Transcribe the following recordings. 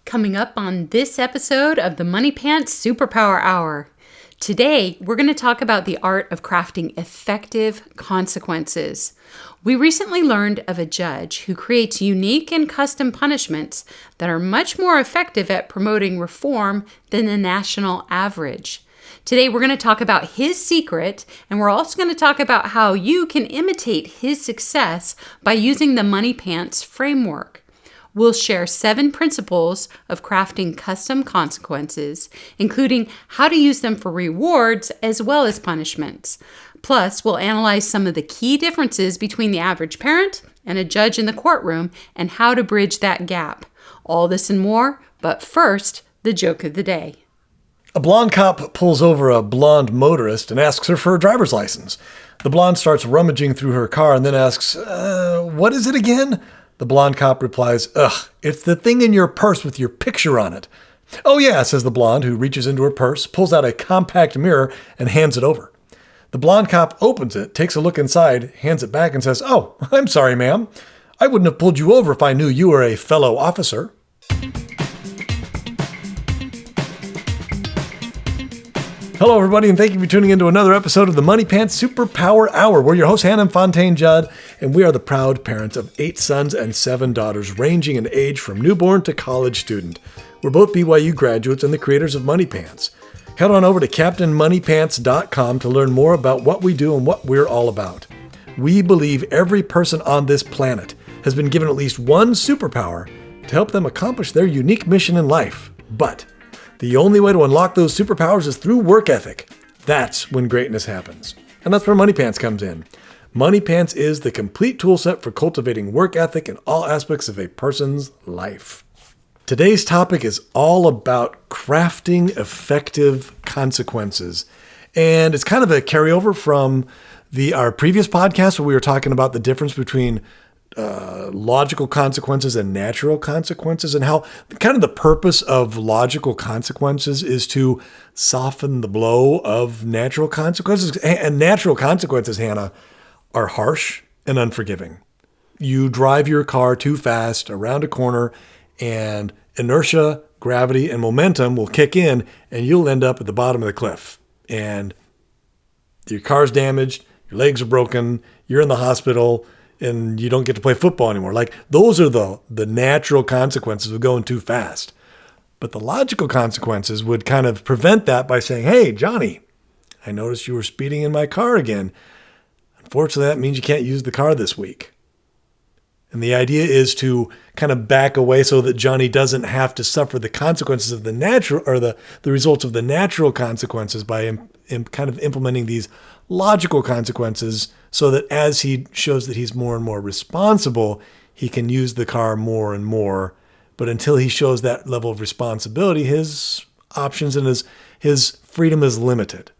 Coming up on this episode of the Moneypants Superpower Hour. Today, we're going to talk about the art of crafting effective consequences. We recently learned of a judge who creates unique and custom punishments that are much more effective at promoting reform than the national average. Today, we're going to talk about his secret, and we're also going to talk about how you can imitate his success by using the Moneypants framework. We'll share 7 principles of crafting custom consequences, including how to use them for rewards as well as punishments. Plus, we'll analyze some of the key differences between the average parent and a judge in the courtroom and how to bridge that gap. All this and more, but first, the joke of the day. A blonde cop pulls over a blonde motorist and asks her for a driver's license. The blonde starts rummaging through her car and then asks, what is it again? The blonde cop replies, it's the thing in your purse with your picture on it. Oh yeah, says the blonde, who reaches into her purse, pulls out a compact mirror, and hands it over. The blonde cop opens it, takes a look inside, hands it back, and says, oh, I'm sorry, ma'am. I wouldn't have pulled you over if I knew you were a fellow officer. Hello, everybody, and thank you for tuning in to another episode of the Moneypants Superpower Hour. We're your hosts, Hannah and Fontaine Judd, and we are the proud parents of 8 sons and 7 daughters, ranging in age from newborn to college student. We're both BYU graduates and the creators of Moneypants. Head on over to CaptainMoneyPants.com to learn more about what we do and what we're all about. We believe every person on this planet has been given at least one superpower to help them accomplish their unique mission in life. But the only way to unlock those superpowers is through work ethic. That's when greatness happens. And that's where Moneypants comes in. Moneypants is the complete tool set for cultivating work ethic in all aspects of a person's life. Today's topic is all about crafting effective consequences. And it's kind of a carryover from our previous podcast where we were talking about the difference between logical consequences and natural consequences, and how kind of the purpose of logical consequences is to soften the blow of natural consequences. And natural consequences, Hannah, are harsh and unforgiving. You drive your car too fast around a corner and inertia, gravity, and momentum will kick in and you'll end up at the bottom of the cliff. And your car's damaged, your legs are broken, you're in the hospital, and you don't get to play football anymore. Like, those are the natural consequences of going too fast. But the logical consequences would kind of prevent that by saying, hey, Johnny, I noticed you were speeding in my car again. Unfortunately, that means you can't use the car this week. And the idea is to kind of back away so that Johnny doesn't have to suffer the consequences of the natural, or the results of the natural consequences by kind of implementing these logical consequences, so that as he shows that he's more and more responsible, he can use the car more and more. But until he shows that level of responsibility, his options and his freedom is limited.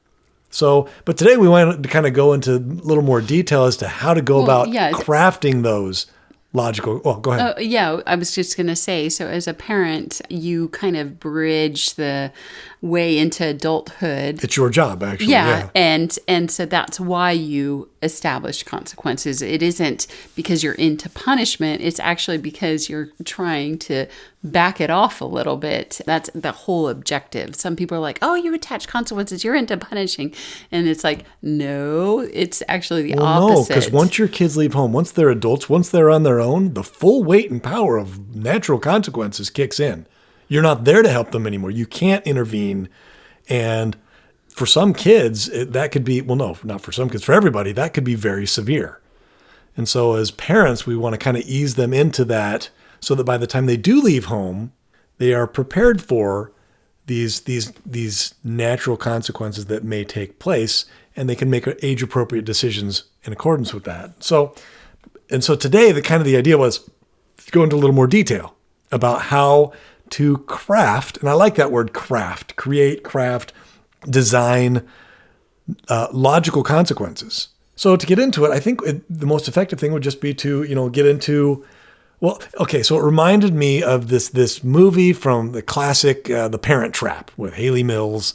So, but today we want to kind of go into a little more detail as to how to go about crafting those logical. Well, go ahead. I was just going to say, so as a parent, you kind of bridge the way into adulthood. It's your job, actually. Yeah. And so that's why you establish consequences. It isn't because you're into punishment. It's actually because you're trying to back it off a little bit. That's the whole objective. Some people are like, oh, you attach consequences, you're into punishing. And it's like, no, it's actually the opposite. No, because once your kids leave home, once they're adults, once they're on their own, the full weight and power of natural consequences kicks in. You're not there to help them anymore. You can't intervene. And for some kids, that could be, well, no, not for some kids, for everybody, that could be very severe. And so as parents, we want to kind of ease them into that so that by the time they do leave home, they are prepared for these natural consequences that may take place, and they can make age-appropriate decisions in accordance with that. So today, the idea was to go into a little more detail about how to craft, and I like that word craft, create, craft, design, logical consequences. So to get into it, I think the most effective thing would just be to, get into, well, okay, so it reminded me of this movie from the classic The Parent Trap with Haley Mills,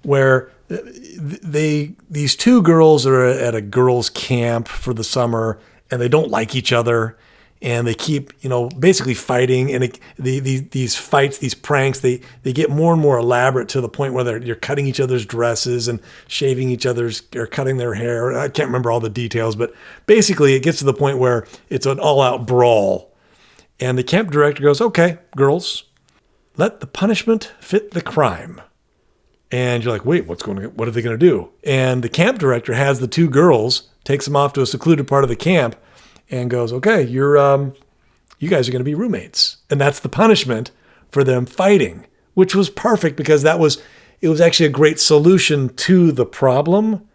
where these 2 girls are at a girls' camp for the summer, and they don't like each other. and they keep, basically fighting. And these fights, these pranks, they get more and more elaborate to the point where you're cutting each other's dresses and shaving each other's, or cutting their hair. I can't remember all the details, but basically it gets to the point where it's an all-out brawl. And the camp director goes, okay, girls, let the punishment fit the crime. And you're like, wait, what are they going to do? And the camp director has the two girls, takes them off to a secluded part of the camp, and goes, okay, you guys are going to be roommates. And that's the punishment for them fighting, which was perfect because it was actually a great solution to the problem.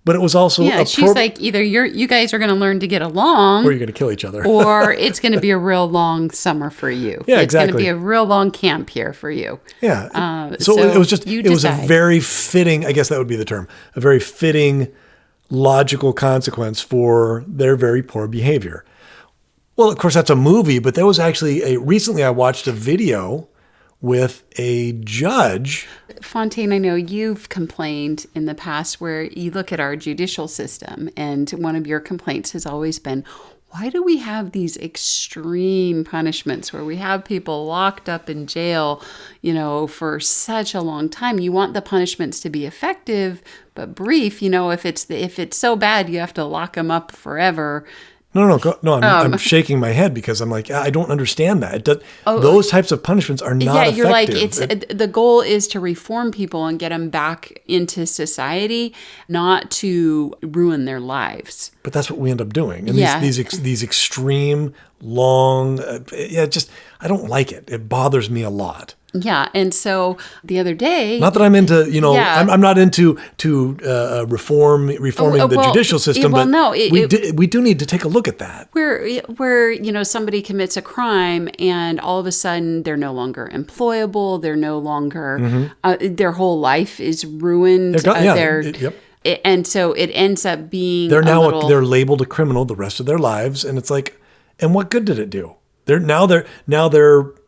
But it was also she's like, either you guys are going to learn to get along, or you're going to kill each other, or it's going to be a real long summer for you. Yeah, it's going to be a real long camp here for you. Yeah. So it was a very fitting, I guess that would be the term, a very fitting logical consequence for their very poor behavior. Well, of course, that's a movie, but there was actually recently I watched a video with a judge. Fontaine, I know you've complained in the past where you look at our judicial system, and one of your complaints has always been, why do we have these extreme punishments where we have people locked up in jail, for such a long time? You want the punishments to be effective, but brief. If it's so bad, you have to lock them up forever. No. I'm shaking my head because I'm like, I don't understand that. Those types of punishments are not effective. Yeah, you're like, the goal is to reform people and get them back into society, not to ruin their lives. But that's what we end up doing. And these extreme, long, I don't like it. It bothers me a lot. Yeah, and so the other day, not that I'm into, I'm not into reforming the judicial system, we do need to take a look at that. Where somebody commits a crime and all of a sudden they're no longer employable, they're no longer, their whole life is ruined. And so it ends up being they're labeled a criminal the rest of their lives, and it's like, and what good did it do? They're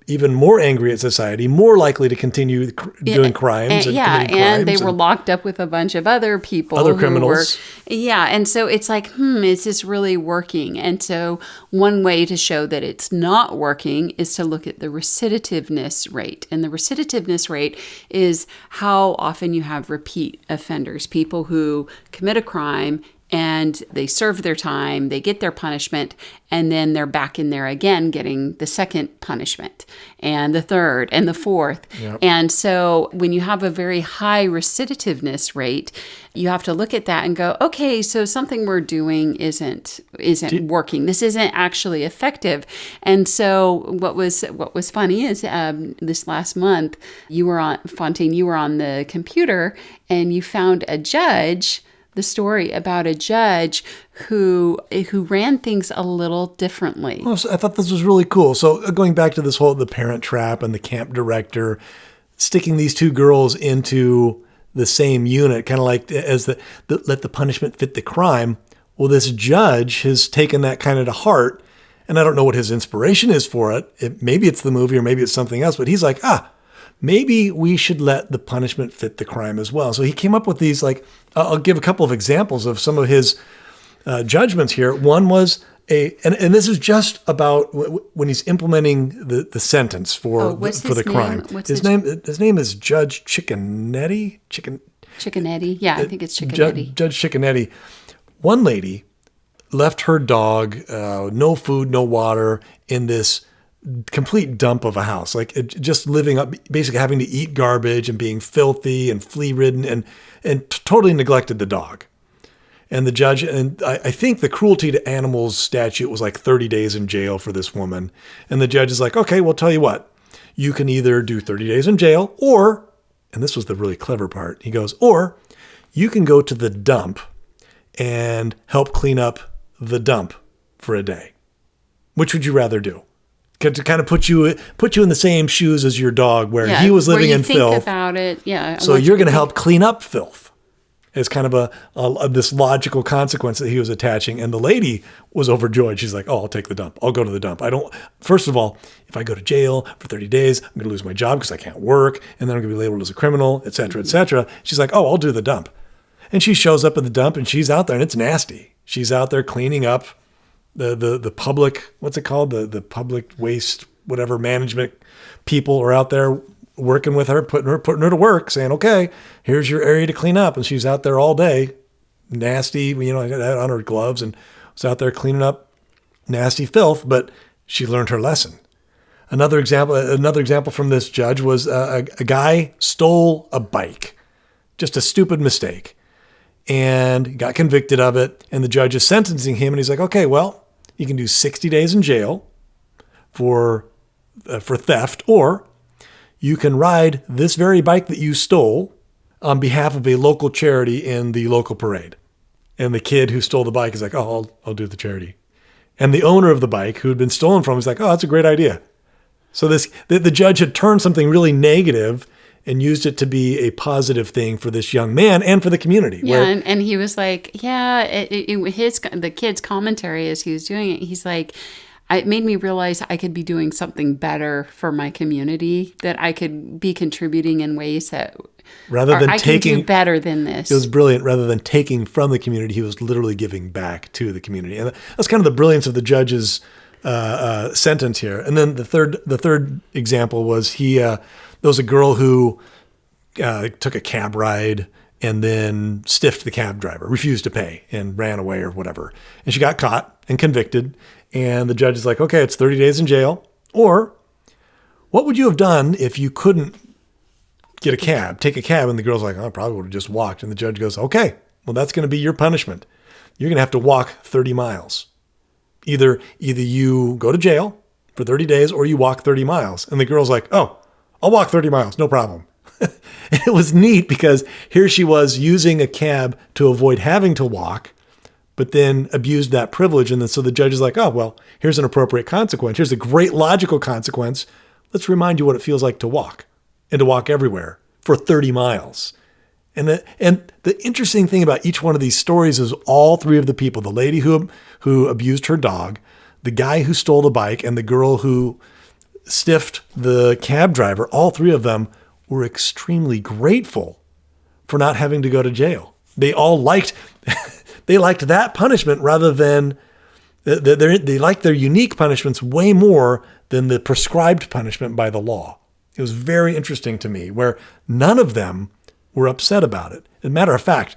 even more angry at society, more likely to continue doing crimes and committing crimes. And they were locked up with a bunch of other people. Other criminals. And so it's like, is this really working? And so one way to show that it's not working is to look at the recidivativeness rate. And the recidivativeness rate is how often you have repeat offenders, people who commit a crime and they serve their time, they get their punishment, and then they're back in there again getting the second punishment and the third and the fourth. Yep. And so when you have a very high recidivativeness rate, you have to look at that and go, okay, so something we're doing isn't working. This isn't actually effective. And so what was funny is this last month, Fontaine, you were on the computer and you found the story about a judge who ran things a little differently. Oh, so I thought this was really cool. So going back to this the parent trap and the camp director sticking these two girls into the same unit, kind of like as let the punishment fit the crime. Well, this judge has taken that kind of to heart, and I don't know what his inspiration is for it. Maybe it's the movie or maybe it's something else, but he's like, maybe we should let the punishment fit the crime as well. So he came up with these, I'll give a couple of examples of some of his judgments here. One was and this is just about when he's implementing the sentence for the crime. His name is Judge Cicconetti. Cicconetti. Yeah, I think it's Cicconetti. Judge Cicconetti. One lady left her dog, no food, no water, in this complete dump of a house, just living up, basically having to eat garbage and being filthy and flea-ridden and totally neglected the dog. And the judge, and I think the cruelty to animals statute was 30 days in jail for this woman. And the judge is like, okay, well, tell you what, you can either do 30 days in jail or, and this was the really clever part, he goes, or you can go to the dump and help clean up the dump for a day. Which would you rather do? To kind of put you in the same shoes as your dog, where he was living in filth. Think about it, yeah. So you're going to help clean up filth. It's kind of this logical consequence that he was attaching, and the lady was overjoyed. She's like, "Oh, I'll take the dump. I'll go to the dump. First of all, if I go to jail for 30 days, I'm going to lose my job because I can't work, and then I'm going to be labeled as a criminal, et cetera, et cetera." She's like, "Oh, I'll do the dump," and she shows up at the dump, and she's out there, and it's nasty. She's out there cleaning up the public, what's it called? The public waste, whatever management people are out there working with her, putting her to work, saying, okay, here's your area to clean up. And she's out there all day, nasty, had on her gloves and was out there cleaning up nasty filth, but she learned her lesson. Another example from this judge was a guy stole a bike, just a stupid mistake, and got convicted of it. And the judge is sentencing him, and he's like, okay, well, you can do 60 days in jail for theft, or you can ride this very bike that you stole on behalf of a local charity in the local parade. And the kid who stole the bike is like, oh, I'll do the charity. And the owner of the bike who had been stolen from is like, oh, that's a great idea. So the judge had turned something really negative and used it to be a positive thing for this young man and for the community. Yeah, and he was like, the kid's commentary as he was doing it, he's like, it made me realize I could be doing something better for my community, that I could be contributing in ways that I can do better than this. It was brilliant. Rather than taking from the community, he was literally giving back to the community. And that's kind of the brilliance of the judge's sentence here. And then the third example was there was a girl who took a cab ride and then stiffed the cab driver, refused to pay, and ran away or whatever. And she got caught and convicted. And the judge is like, okay, it's 30 days in jail. Or what would you have done if you couldn't take a cab? And the girl's like, oh, I probably would have just walked. And the judge goes, okay, well, that's going to be your punishment. You're going to have to walk 30 miles. Either you go to jail for 30 days or you walk 30 miles. And the girl's like, oh, I'll walk 30 miles, no problem. It was neat because here she was using a cab to avoid having to walk, but then abused that privilege. And then so the judge is like, oh, well, here's an appropriate consequence. Here's a great logical consequence. Let's remind you what it feels like to walk, and to walk everywhere for 30 miles. And the interesting thing about each one of these stories is all three of the people, the lady who abused her dog, the guy who stole the bike, and the girl who stiffed the cab driver, all three of them were extremely grateful for not having to go to jail. They all liked that punishment rather than they liked their unique punishments way more than the prescribed punishment by the law. It was very interesting to me where none of them were upset about it. As a matter of fact,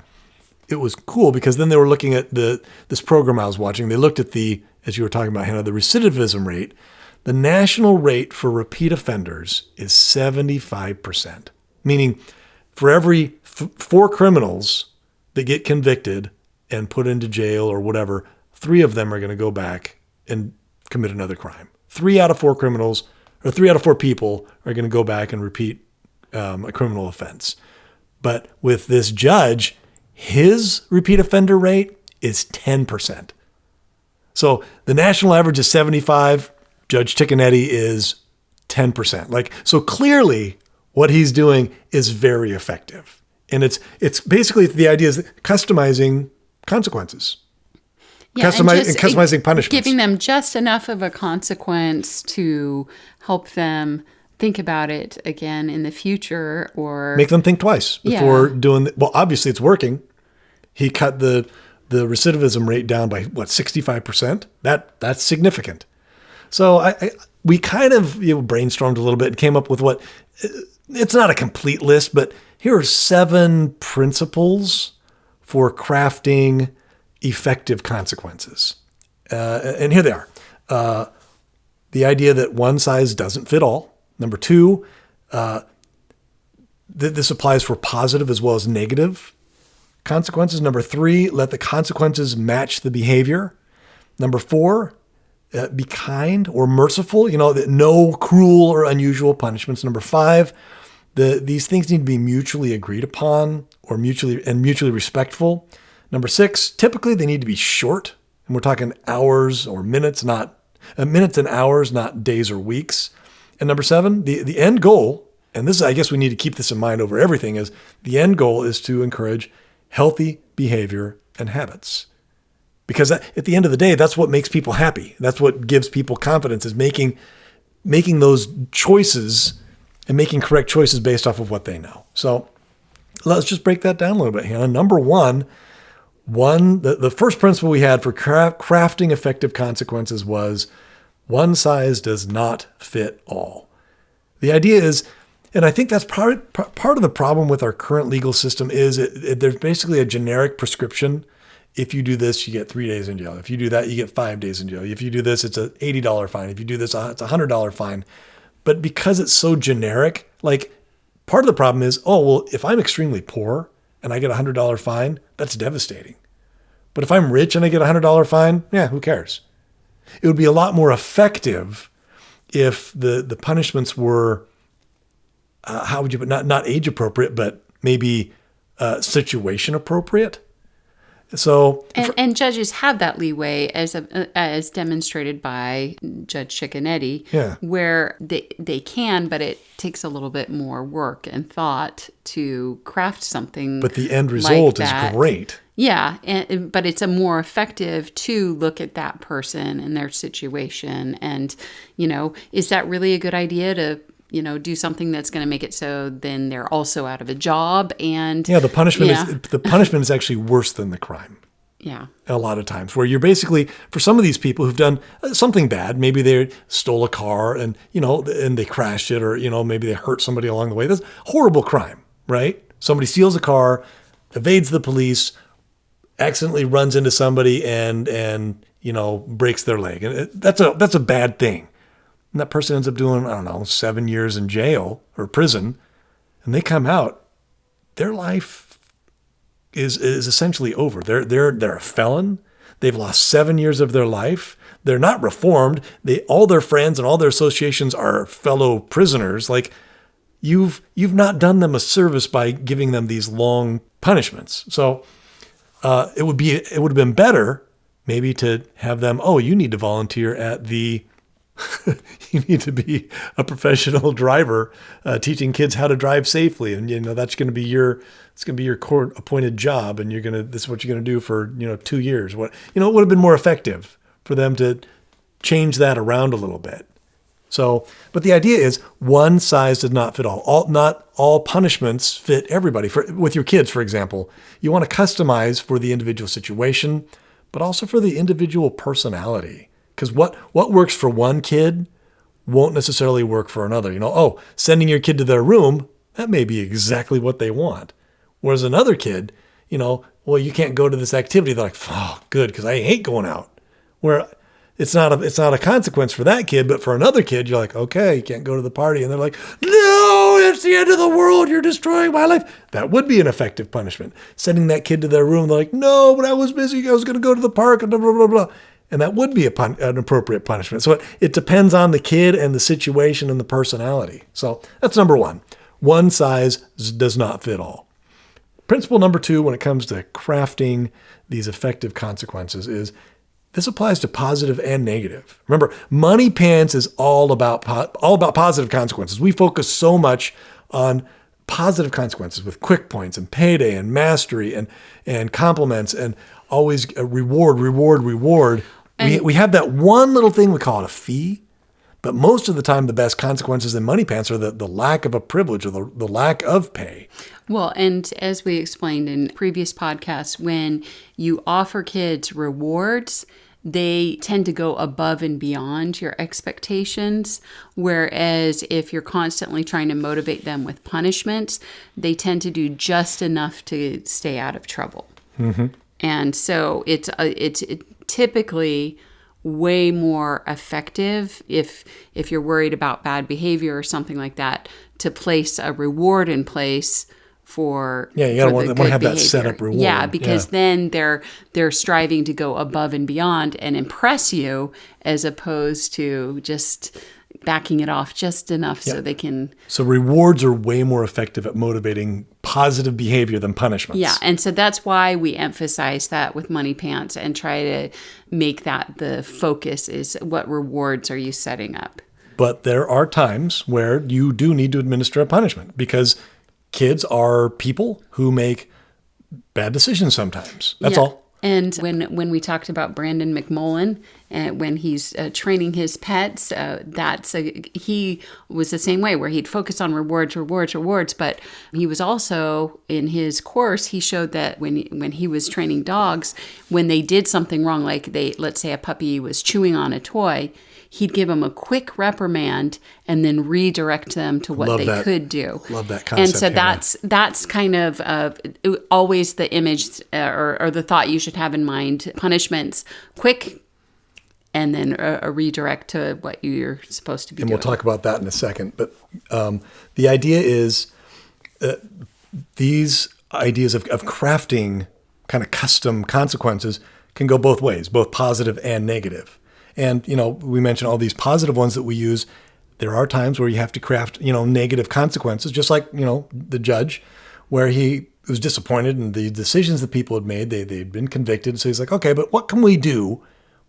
it was cool because then they were looking at this program I was watching. They looked at as you were talking about, Hannah, the recidivism rate. The national rate for repeat offenders is 75%, meaning for every 4 criminals that get convicted and put into jail or whatever, 3 of them are going to go back and commit another crime. 3 out of 4 criminals, or 3 out of 4 people are going to go back and repeat a criminal offense. But with this judge, his repeat offender rate is 10%. So the national average is 75. Judge Ticcanetti is 10%. So clearly what he's doing is very effective. And it's basically the idea is customizing consequences. Yeah, customizing punishments. Giving them just enough of a consequence to help them think about it again in the future, or make them think twice before doing well, obviously it's working. He cut the recidivism rate down by 65%. That's significant. So we kind of brainstormed a little bit and came up with it's not a complete list, but here are 7 principles for crafting effective consequences. And here they are. The idea that one size doesn't fit all. Number 2, this applies for positive as well as negative consequences. Number 3, let the consequences match the behavior. Number 4, be kind or merciful, no cruel or unusual punishments. Number 5, these things need to be mutually agreed upon or mutually respectful. Number 6, typically they need to be short, and we're talking hours or minutes, minutes and hours, not days or weeks. And number 7, the end goal, and this is, I guess we need to keep this in mind over everything, is the end goal is to encourage healthy behavior and habits. Because at the end of the day, that's what makes people happy. That's what gives people confidence, is making those choices and making correct choices based off of what they know. So let's just break that down a little bit, Hannah. Number 1, The first principle we had for crafting effective consequences was one size does not fit all. The idea is, and I think that's part of the problem with our current legal system is there's basically a generic prescription. If you do this, you get 3 days in jail. If you do that, you get 5 days in jail. If you do this, it's an $80 fine. If you do this, it's a $100 fine. But because it's so generic, like part of the problem is, oh, well, if I'm extremely poor and I get a $100 fine, that's devastating. But if I'm rich and I get a $100 fine, yeah, who cares? It would be a lot more effective if the punishments were, how would you put, not age appropriate, but maybe situation appropriate. So, and judges have that leeway as demonstrated by Judge Cicconetti, where they can, but it takes a little bit more work and thought to craft something. But the end result is great. Yeah, but it's a more effective to look at that person and their situation, and is that really a good idea to do something that's going to make it so then they're also out of a job? And the punishment is actually worse than the crime. Yeah. A lot of times where you're basically, for some of these people who've done something bad, maybe they stole a car and they crashed it, or maybe they hurt somebody along the way. That's a horrible crime, right? Somebody steals a car, evades the police, accidentally runs into somebody and breaks their leg. And that's a bad thing. And that person ends up doing, 7 years in jail or prison, and they come out, their life is essentially over. They're a felon. They've lost 7 years of their life. They're not reformed. All their friends and all their associations are fellow prisoners. Like you've not done them a service by giving them these long punishments. So it would have been better maybe to have them, you need to volunteer at the you need to be a professional driver, teaching kids how to drive safely, and that's going to be your court appointed job, and this is what you're going to do for 2 years. It would have been more effective for them to change that around a little bit. So, but the idea is one size does not fit all. Not all punishments fit everybody. With your kids, for example, you want to customize for the individual situation, but also for the individual personality. Because what works for one kid won't necessarily work for another. Sending your kid to their room, that may be exactly what they want. Whereas another kid, you can't go to this activity. They're like, oh, good, because I hate going out. Where it's not a consequence for that kid, but for another kid, you're like, okay, you can't go to the party. And they're like, no, it's the end of the world. You're destroying my life. That would be an effective punishment. Sending that kid to their room, they're like, no, but I was busy. I was going to go to the park and blah, blah, blah, blah. And that would be an appropriate punishment. So it depends on the kid and the situation and the personality. So that's number one. One size does not fit all. Principle number two, when it comes to crafting these effective consequences, is this applies to positive and negative. Remember, Moneypants is all about positive consequences. We focus so much on positive consequences with quick points and payday and mastery and compliments and always reward. We have that one little thing, we call it a fee, but most of the time the best consequences in Moneypants are the lack of a privilege or the lack of pay. Well, and as we explained in previous podcasts, when you offer kids rewards, they tend to go above and beyond your expectations. Whereas if you're constantly trying to motivate them with punishments, they tend to do just enough to stay out of trouble. Mm-hmm. And so it's typically way more effective if you're worried about bad behavior or something like that, to place a reward in place for you want to have that set up reward. Yeah, because then they're striving to go above and beyond and impress you, as opposed to just backing it off just enough so they can. So rewards are way more effective at motivating positive behavior than punishments. Yeah, and so that's why we emphasize that with Moneypants and try to make that the focus, is what rewards are you setting up. But there are times where you do need to administer a punishment, because kids are people who make bad decisions sometimes. That's all. And when we talked about Brandon McMullen when he's training his pets, he was the same way, where he'd focus on rewards. But he was also, in his course, he showed that when he was training dogs, when they did something wrong, like let's say a puppy was chewing on a toy, he'd give them a quick reprimand and then redirect them to what could do. Love that concept. And so that's kind of always the image or the thought you should have in mind. Punishments, quick, and then a redirect to what you're supposed to be doing. And we'll talk about that in a second. But the idea is these ideas of crafting kind of custom consequences can go both ways, both positive and negative. And, we mentioned all these positive ones that we use. There are times where you have to craft, negative consequences, just like, the judge, where he was disappointed in the decisions that people had made. They'd been convicted. So he's like, okay, but what can we do?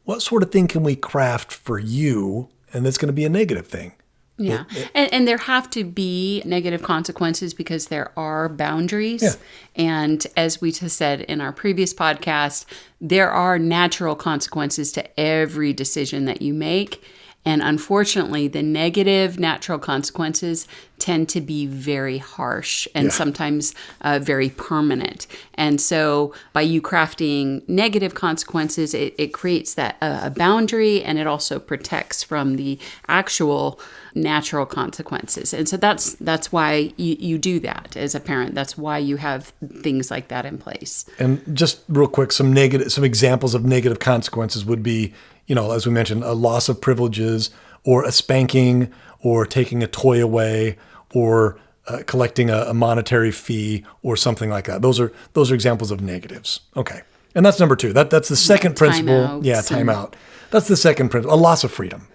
What sort of thing can we craft for you? And that's going to be a negative thing. Yeah. And there have to be negative consequences because there are boundaries. Yeah. And as we just said in our previous podcast, there are natural consequences to every decision that you make. And unfortunately, the negative natural consequences tend to be very harsh and sometimes very permanent. And so by you crafting negative consequences, it creates that a boundary, and it also protects from the actual natural consequences. And so that's why you do that as a parent. That's why you have things like that in place. And just real quick, some examples of negative consequences would be, as we mentioned, a loss of privileges, or a spanking, or taking a toy away, or collecting a monetary fee, or something like that. Those are examples of negatives. Okay. And that's number 2. That's the second principle. Timeout. That's the second principle, a loss of freedom.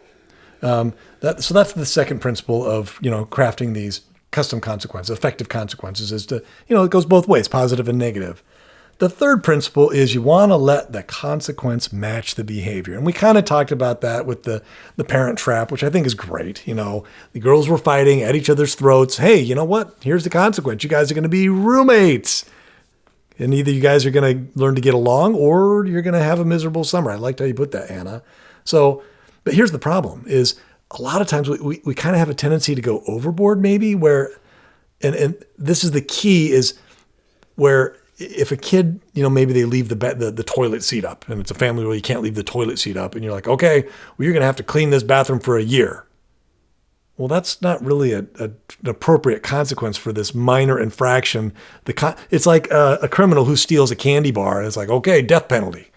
So that's the second principle of, crafting these custom consequences, effective consequences, is to, it goes both ways, positive and negative. The third principle is you want to let the consequence match the behavior. And we kind of talked about that with the parent trap, which I think is great. The girls were fighting at each other's throats. Hey, you know what? Here's the consequence. You guys are going to be roommates. And either you guys are going to learn to get along, or you're going to have a miserable summer. I liked how you put that, Hannah. So, but here's the problem is a lot of times we kind of have a tendency to go overboard, maybe, where, and this is the key, is where if a kid, maybe they leave the toilet seat up, and it's a family where you can't leave the toilet seat up, and you're like, okay, well, you're going to have to clean this bathroom for a year. Well, that's not really an appropriate consequence for this minor infraction. It's like a criminal who steals a candy bar, and it's like, okay, death penalty.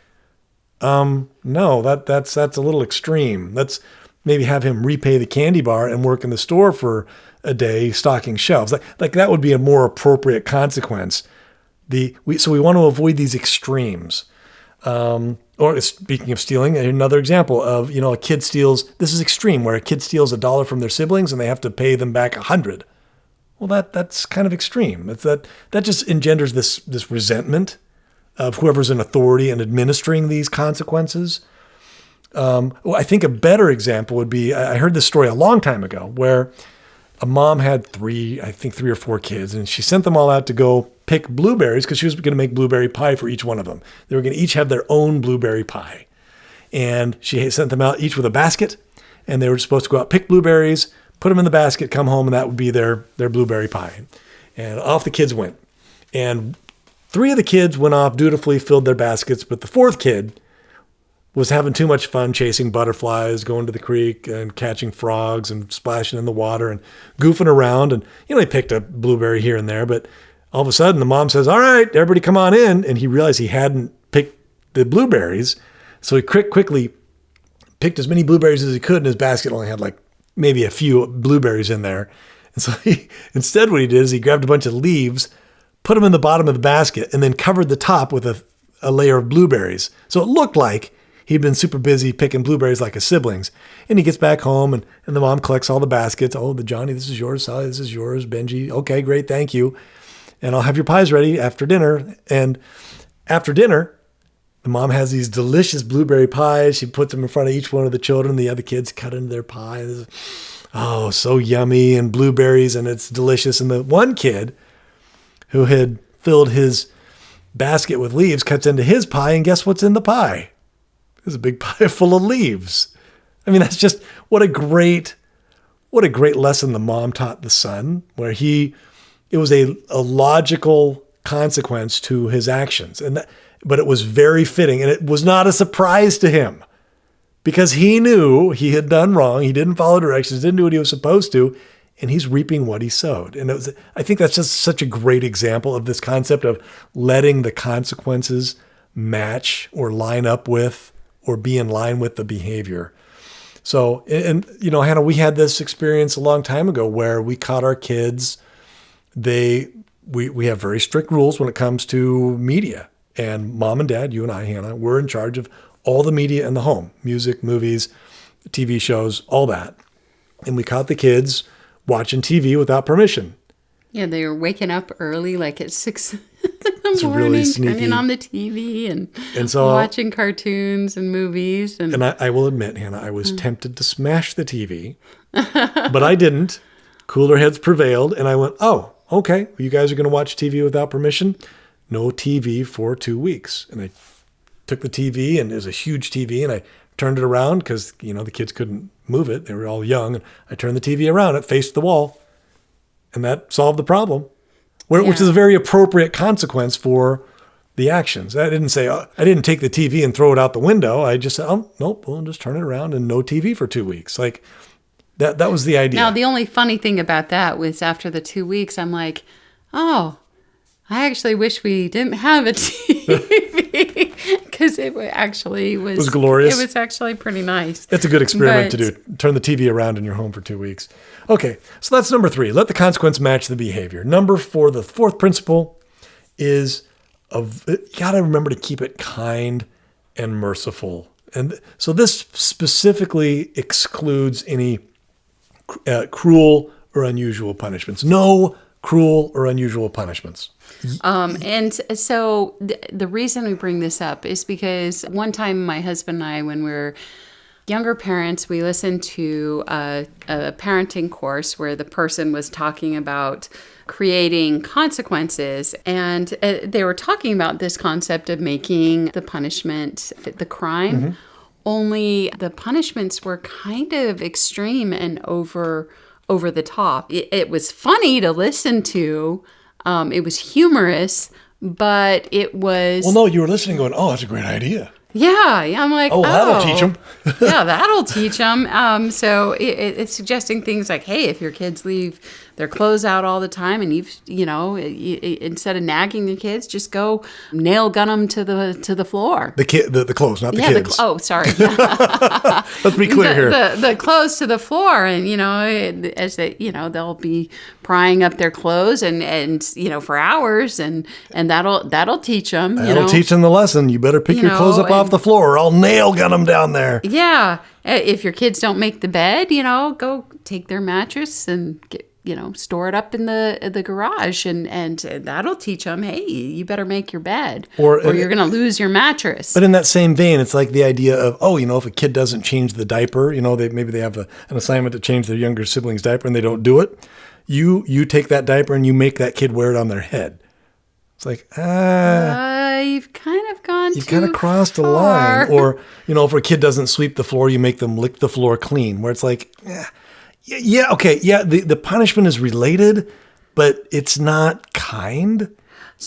No, that's a little extreme. Let's maybe have him repay the candy bar and work in the store for a day stocking shelves. Like that would be a more appropriate consequence. So we want to avoid these extremes. Or speaking of stealing, another example of, a kid steals, this is extreme, where a kid steals $1 from their siblings and they have to pay them back 100. Well, that's kind of extreme. That just engenders this resentment of whoever's in authority and administering these consequences. I think a better example would be, I heard this story a long time ago, where a mom had 3 or 4 kids, and she sent them all out to go pick blueberries because she was going to make blueberry pie for each one of them. They were going to each have their own blueberry pie. And she sent them out each with a basket, and they were supposed to go out, pick blueberries, put them in the basket, come home, and that would be their blueberry pie. And off the kids went. And 3 of the kids went off dutifully, filled their baskets, but the 4th kid was having too much fun chasing butterflies, going to the creek and catching frogs and splashing in the water and goofing around. And, he picked a blueberry here and there, but all of a sudden the mom says, all right, everybody come on in. And he realized he hadn't picked the blueberries. So he quickly picked as many blueberries as he could, and his basket only had maybe a few blueberries in there. And so instead what he did is he grabbed a bunch of leaves, put them in the bottom of the basket, and then covered the top with a layer of blueberries. So it looked like he'd been super busy picking blueberries like his siblings. And he gets back home, and the mom collects all the baskets. Oh, Johnny, this is yours. Sally, this is yours. Benji, okay, great, thank you. And I'll have your pies ready after dinner. And after dinner, the mom has these delicious blueberry pies. She puts them in front of each one of the children. The other kids cut into their pie. Oh, so yummy, and blueberries, and it's delicious. And the one kid who had filled his basket with leaves cuts into his pie, and guess what's in the pie? There's a big pie full of leaves. I mean, that's just what a great lesson the mom taught the son, where it was a logical consequence to his actions. But it was very fitting, and it was not a surprise to him because he knew he had done wrong. He didn't follow directions, didn't do what he was supposed to, and he's reaping what he sowed. And I think that's just such a great example of this concept of letting the consequences match or line up with or be in line with the behavior. So, and Hannah, we had this experience a long time ago where we caught our kids. We have very strict rules when it comes to media. And mom and dad, you and I, Hannah, we're in charge of all the media in the home, music, movies, TV shows, all that. And we caught the kids watching TV without permission. Yeah, they were waking up early, like at 6 in the It's morning, really sneaky. turning on the TV and so watching cartoons and movies. And I will admit, Hannah, I was tempted to smash the TV, but I didn't. Cooler heads prevailed, and I went, oh, okay, you guys are going to watch TV without permission? No TV for 2 weeks. And I took the TV, and it was a huge TV, and I turned it around because, the kids couldn't move it. They were all young. And I turned the TV around. It faced the wall, and that solved the problem, which is a very appropriate consequence for the actions. I didn't say, I didn't take the TV and throw it out the window. I just said, oh, nope, we'll just turn it around and no TV for 2 weeks. Like that was the idea. Now, the only funny thing about that was after the 2 weeks, I'm like, oh, I actually wish we didn't have a TV because it was glorious. It was actually pretty nice. It's a good experiment to do. Turn the TV around in your home for 2 weeks. Okay, so that's number 3. Let the consequence match the behavior. Number 4, the fourth principle is you got to remember to keep it kind and merciful. And so this specifically excludes any cruel or unusual punishments. No cruel or unusual punishments. And so the reason we bring this up is because one time my husband and I, when we were younger parents, we listened to a parenting course where the person was talking about creating consequences. And they were talking about this concept of making the punishment fit the crime. Mm-hmm. Only the punishments were kind of extreme and over the top. It was funny to listen to. It was humorous, but it was... Well, no, you were listening going, oh, that's a great idea. Yeah, I'm like, that'll teach them. Yeah, that'll teach them. So it's suggesting things like, hey, if your kids leave their clothes out all the time and instead of nagging the kids, just go nail gun them to the floor. The clothes, not the kids. Sorry. Let's be clear here. The clothes to the floor, and as they they'll be prying up their clothes and for hours, and that'll teach them. That'll teach them the lesson. You better pick your clothes up off the floor, or I'll nail gun them down there. Yeah, if your kids don't make the bed, go take their mattress and store it up in the garage, and that'll teach them, hey, you better make your bed, or you're going to lose your mattress. But in that same vein, it's like the idea of, if a kid doesn't change the diaper, maybe they have an assignment to change their younger sibling's diaper and they don't do it. You take that diaper and you make that kid wear it on their head. It's like, you've kind of gone You've kind of crossed a line. Or, if a kid doesn't sweep the floor, you make them lick the floor clean, where it's like, the punishment is related, but it's not kind.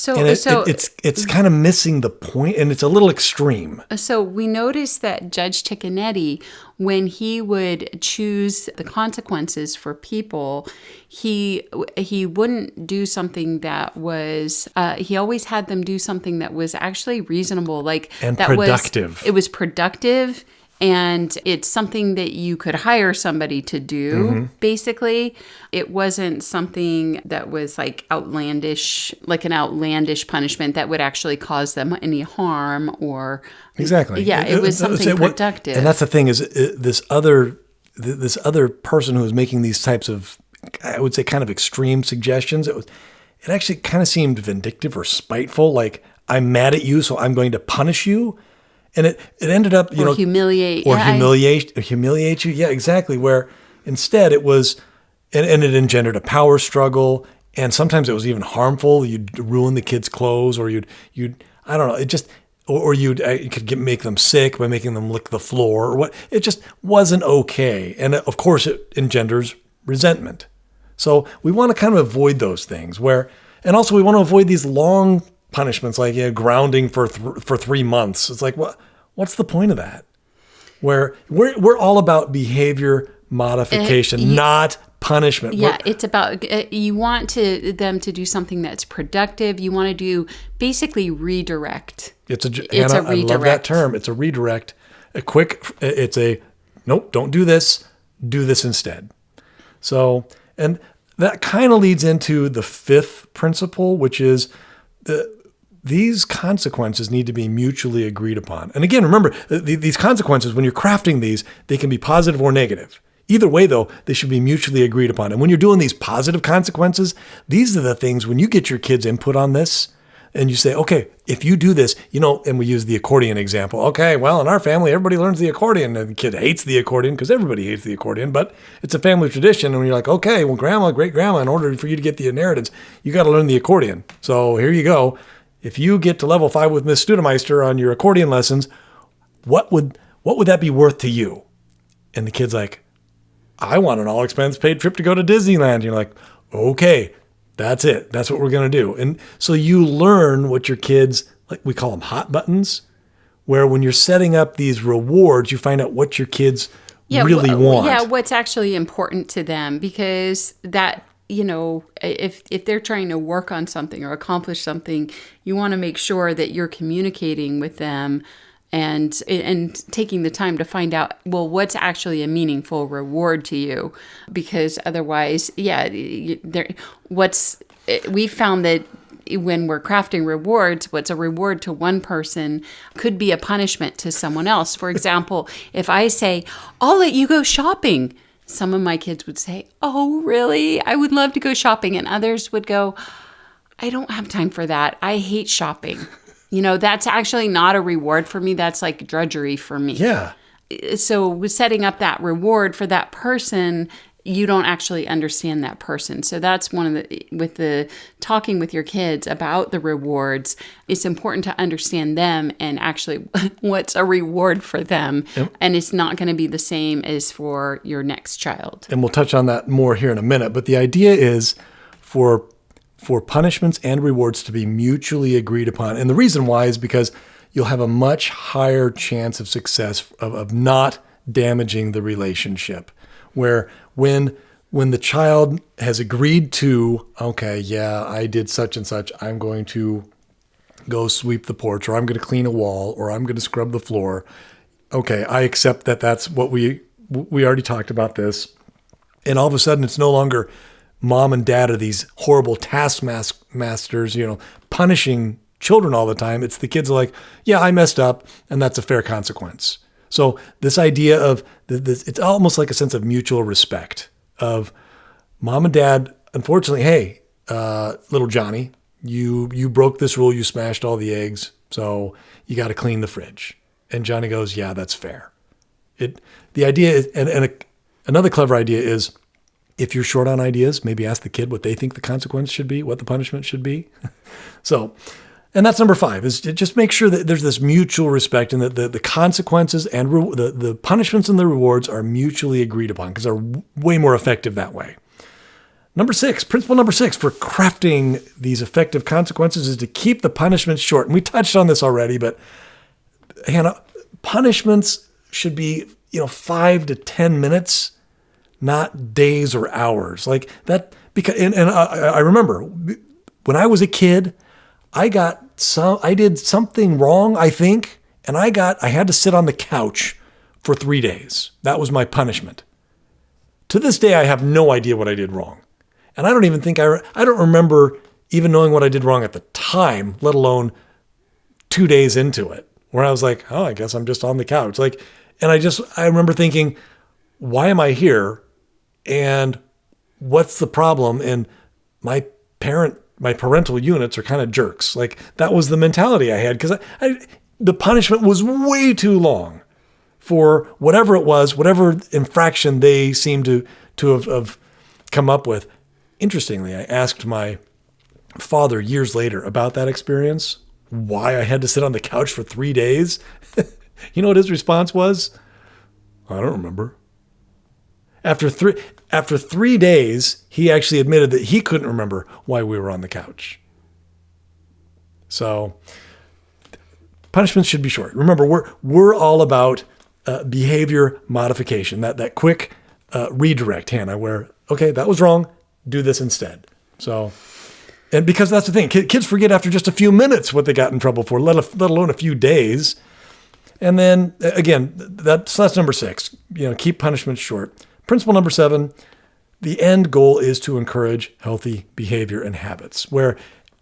And it's kind of missing the point, and it's a little extreme. So we noticed that Judge Ticcanetti, when he would choose the consequences for people, he wouldn't do something that was. He always had them do something that was actually reasonable, and that productive. It was productive. And it's something that you could hire somebody to do, mm-hmm. Basically. It wasn't something that was like an outlandish punishment that would actually cause them any harm or... Exactly. Yeah, it was something productive. And that's the thing is this other person who was making these types of, I would say, kind of extreme suggestions, it actually kind of seemed vindictive or spiteful, like, I'm mad at you, so I'm going to punish you. And it ended up, humiliate. Humiliate you. Yeah, exactly. Where instead it was, and it engendered a power struggle. And sometimes it was even harmful. You'd ruin the kid's clothes, or you'd I don't know. or you could make them sick by making them lick the floor or what. It just wasn't okay. And of course it engenders resentment. So we want to kind of avoid those things and also we want to avoid these long punishments like grounding for 3 months. It's like, what's the point of that? Where we're all about behavior modification, not punishment. Yeah, it's about, you want them to do something that's productive. You want to do basically redirect. Hannah, I love that term. It's a redirect. Nope, don't do this. Do this instead. So, and that kind of leads into the 5th principle, which is these consequences need to be mutually agreed upon. And again, remember, these consequences, when you're crafting these, they can be positive or negative. Either way, though, they should be mutually agreed upon. And when you're doing these positive consequences, these are the things, when you get your kids' input on this, and you say, okay, if you do this, and we use the accordion example. Okay, well, in our family, everybody learns the accordion. And the kid hates the accordion because everybody hates the accordion, but it's a family tradition. And when you're like, okay, well, grandma, great-grandma, in order for you to get the inheritance, you got to learn the accordion. So here you go. If you get to level 5 with Miss Studemeister on your accordion lessons, what would that be worth to you? And the kid's like, I want an all-expense-paid trip to go to Disneyland. And you're like, okay, that's it. That's what we're going to do. And so you learn what your kids, like we call them hot buttons, where when you're setting up these rewards, you find out what your kids really want. Yeah, what's actually important to them, because that, if they're trying to work on something or accomplish something, you want to make sure that you're communicating with them and taking the time to find out, well, what's actually a meaningful reward to you? Because otherwise, we found that when we're crafting rewards, what's a reward to one person could be a punishment to someone else. For example, if I say, I'll let you go shopping, some of my kids would say, oh, really? I would love to go shopping. And others would go, I don't have time for that. I hate shopping. That's actually not a reward for me. That's like drudgery for me. Yeah. So with setting up that reward for that person, you don't actually understand that person. So that's with the talking with your kids about the rewards, it's important to understand them and actually what's a reward for them. Yep. And it's not going to be the same as for your next child. And we'll touch on that more here in a minute. But the idea is for punishments and rewards to be mutually agreed upon. And the reason why is because you'll have a much higher chance of success of not damaging the relationship. Where when the child has agreed to, okay, yeah, I did such and such, I'm going to go sweep the porch, or I'm going to clean a wall, or I'm going to scrub the floor. Okay, I accept that that's what we already talked about this. And all of a sudden it's no longer mom and dad are these horrible taskmasters, punishing children all the time. It's the kids are like, yeah, I messed up, and that's a fair consequence. So this idea of it's almost like a sense of mutual respect of mom and dad. Unfortunately, hey, little Johnny, you broke this rule. You smashed all the eggs, so you got to clean the fridge. And Johnny goes, yeah, that's fair. The idea is, and another clever idea is, if you're short on ideas, maybe ask the kid what they think the consequence should be, what the punishment should be. And that's number 5, is to just make sure that there's this mutual respect and that the consequences and the punishments and the rewards are mutually agreed upon, because they're way more effective that way. Principle number 6 for crafting these effective consequences is to keep the punishments short. And we touched on this already, but Hannah, punishments should be 5 to 10 minutes, not days or hours like that. Because and I remember when I was a kid, I did something wrong, I think, and I had to sit on the couch for 3 days. That was my punishment. To this day, I have no idea what I did wrong. And I don't even think I don't remember even knowing what I did wrong at the time, let alone 2 days into it, where I was like, oh, I guess I'm just on the couch. And I remember thinking, why am I here? And what's the problem? And my parental units are kind of jerks. That was the mentality I had, because the punishment was way too long for whatever it was, whatever infraction they seemed to have come up with. Interestingly, I asked my father years later about that experience why I had to sit on the couch for 3 days? You know what his response was? I don't remember. After three days, he actually admitted that he couldn't remember why we were on the couch. So punishments should be short. Remember, we're all about behavior modification, that quick redirect, Hannah, where, okay, that was wrong, do this instead. So, and because that's the thing, kids forget after just a few minutes what they got in trouble for, let alone a few days. And then again, that's number 6, keep punishments short. Principle number 7, the end goal is to encourage healthy behavior and habits, where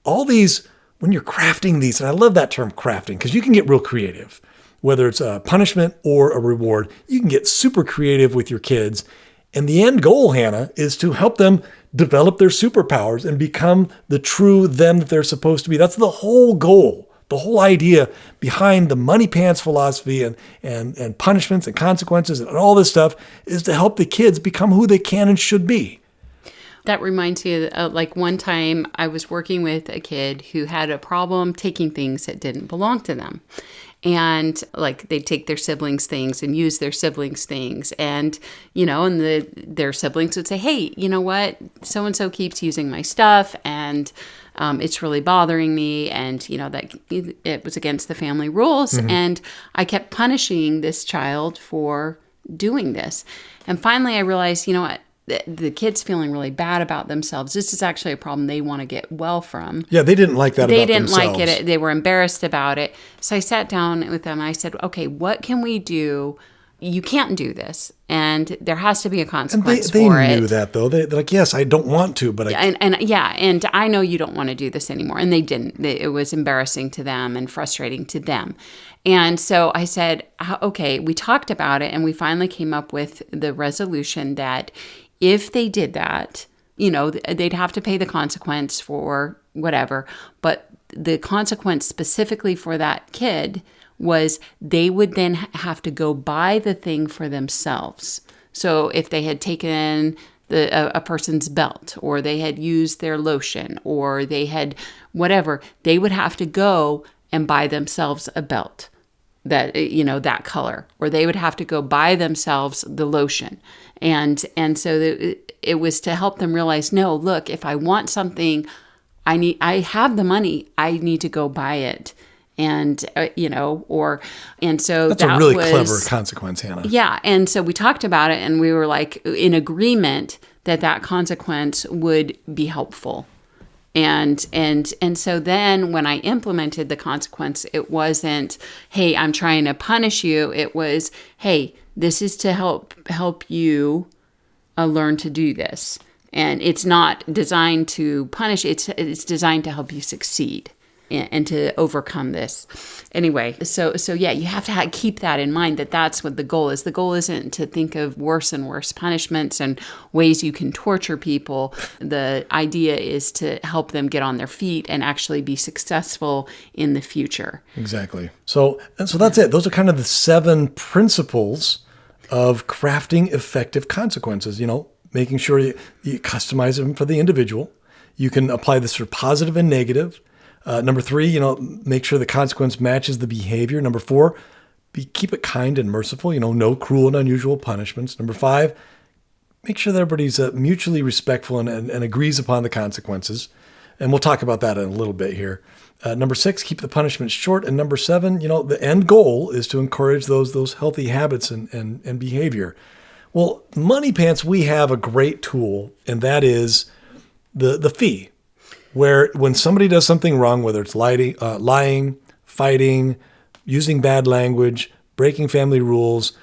all these, when you're crafting these, and I love that term crafting, because you can get real creative, whether it's a punishment or a reward, you can get super creative with your kids. And the end goal, Hannah, is to help them develop their superpowers and become the true them that they're supposed to be. That's the whole goal. The whole idea behind the Moneypants philosophy and punishments and consequences and all this stuff is to help the kids become who they can and should be. That reminds me of like one time I was working with a kid who had a problem taking things that didn't belong to them. And like they'd take their siblings' things and use their siblings' things. And, their siblings would say, hey, you know what? So-and-so keeps using my stuff and it's really bothering me. And, that it was against the family rules. Mm-hmm. And I kept punishing this child for doing this. And finally I realized, you know what? The kid's feeling really bad about themselves. This is actually a problem they want to get well from. Yeah, they didn't like that about themselves. They didn't like it. They were embarrassed about it. So I sat down with them and I said, okay, what can we do? You can't do this. And there has to be a consequence for it. They knew that, though. They're like, yes, I don't want to, but and I know you don't want to do this anymore. And they didn't. It was embarrassing to them and frustrating to them. And so I said, okay, we talked about it and we finally came up with the resolution that if they did that, they'd have to pay the consequence for whatever. But the consequence specifically for that kid was they would then have to go buy the thing for themselves. So if they had taken a person's belt or they had used their lotion or they had whatever, they would have to go and buy themselves a belt that, that color, or they would have to go buy themselves the lotion. And so it was to help them realize, no, look, if I want something, I have the money, I need to go buy it. And, so that's a really clever consequence, Hannah. Yeah. And so we talked about it and we were like in agreement that consequence would be helpful. And so then when I implemented the consequence, it wasn't, hey, I'm trying to punish you. It was, hey, this is to help you learn to do this. And it's not designed to punish. It's designed to help you succeed and to overcome this. Anyway, so yeah, you have to keep that in mind, that's what the goal is. The goal isn't to think of worse and worse punishments and ways you can torture people. The idea is to help them get on their feet and actually be successful in the future. Exactly. So that's it. Those are kind of the 7 principles of crafting effective consequences, making sure you customize them for the individual. You can apply this for positive and negative. Number 3, make sure the consequence matches the behavior. Number 4, keep it kind and merciful. No cruel and unusual punishments. Number 5, make sure that everybody's mutually respectful and agrees upon the consequences. And we'll talk about that in a little bit here. Number 6, keep the punishments short. And number 7, the end goal is to encourage those healthy habits and behavior. Well, Moneypants, we have a great tool, and that is the fee. Where when somebody does something wrong, whether it's lying, fighting, using bad language, breaking family rules,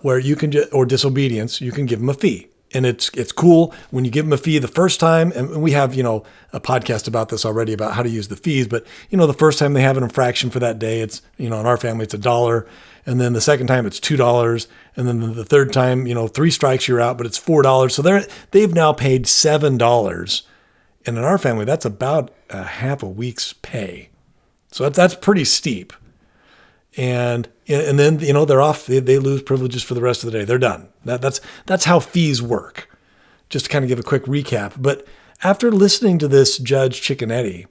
where you can or disobedience, you can give them a fee. And it's cool when you give them a fee the first time. And we have, a podcast about this already about how to use the fees. But, the first time they have an infraction for that day, it's, in our family, it's $1. And then the second time it's $2. And then the third time, 3 strikes, you're out, but it's $4. So they've now paid $7. And in our family, that's about half a week's pay. So that's pretty steep. And then, they're off. They lose privileges for the rest of the day. They're done. That's how fees work. Just to kind of give a quick recap. But after listening to this Judge Cicconetti,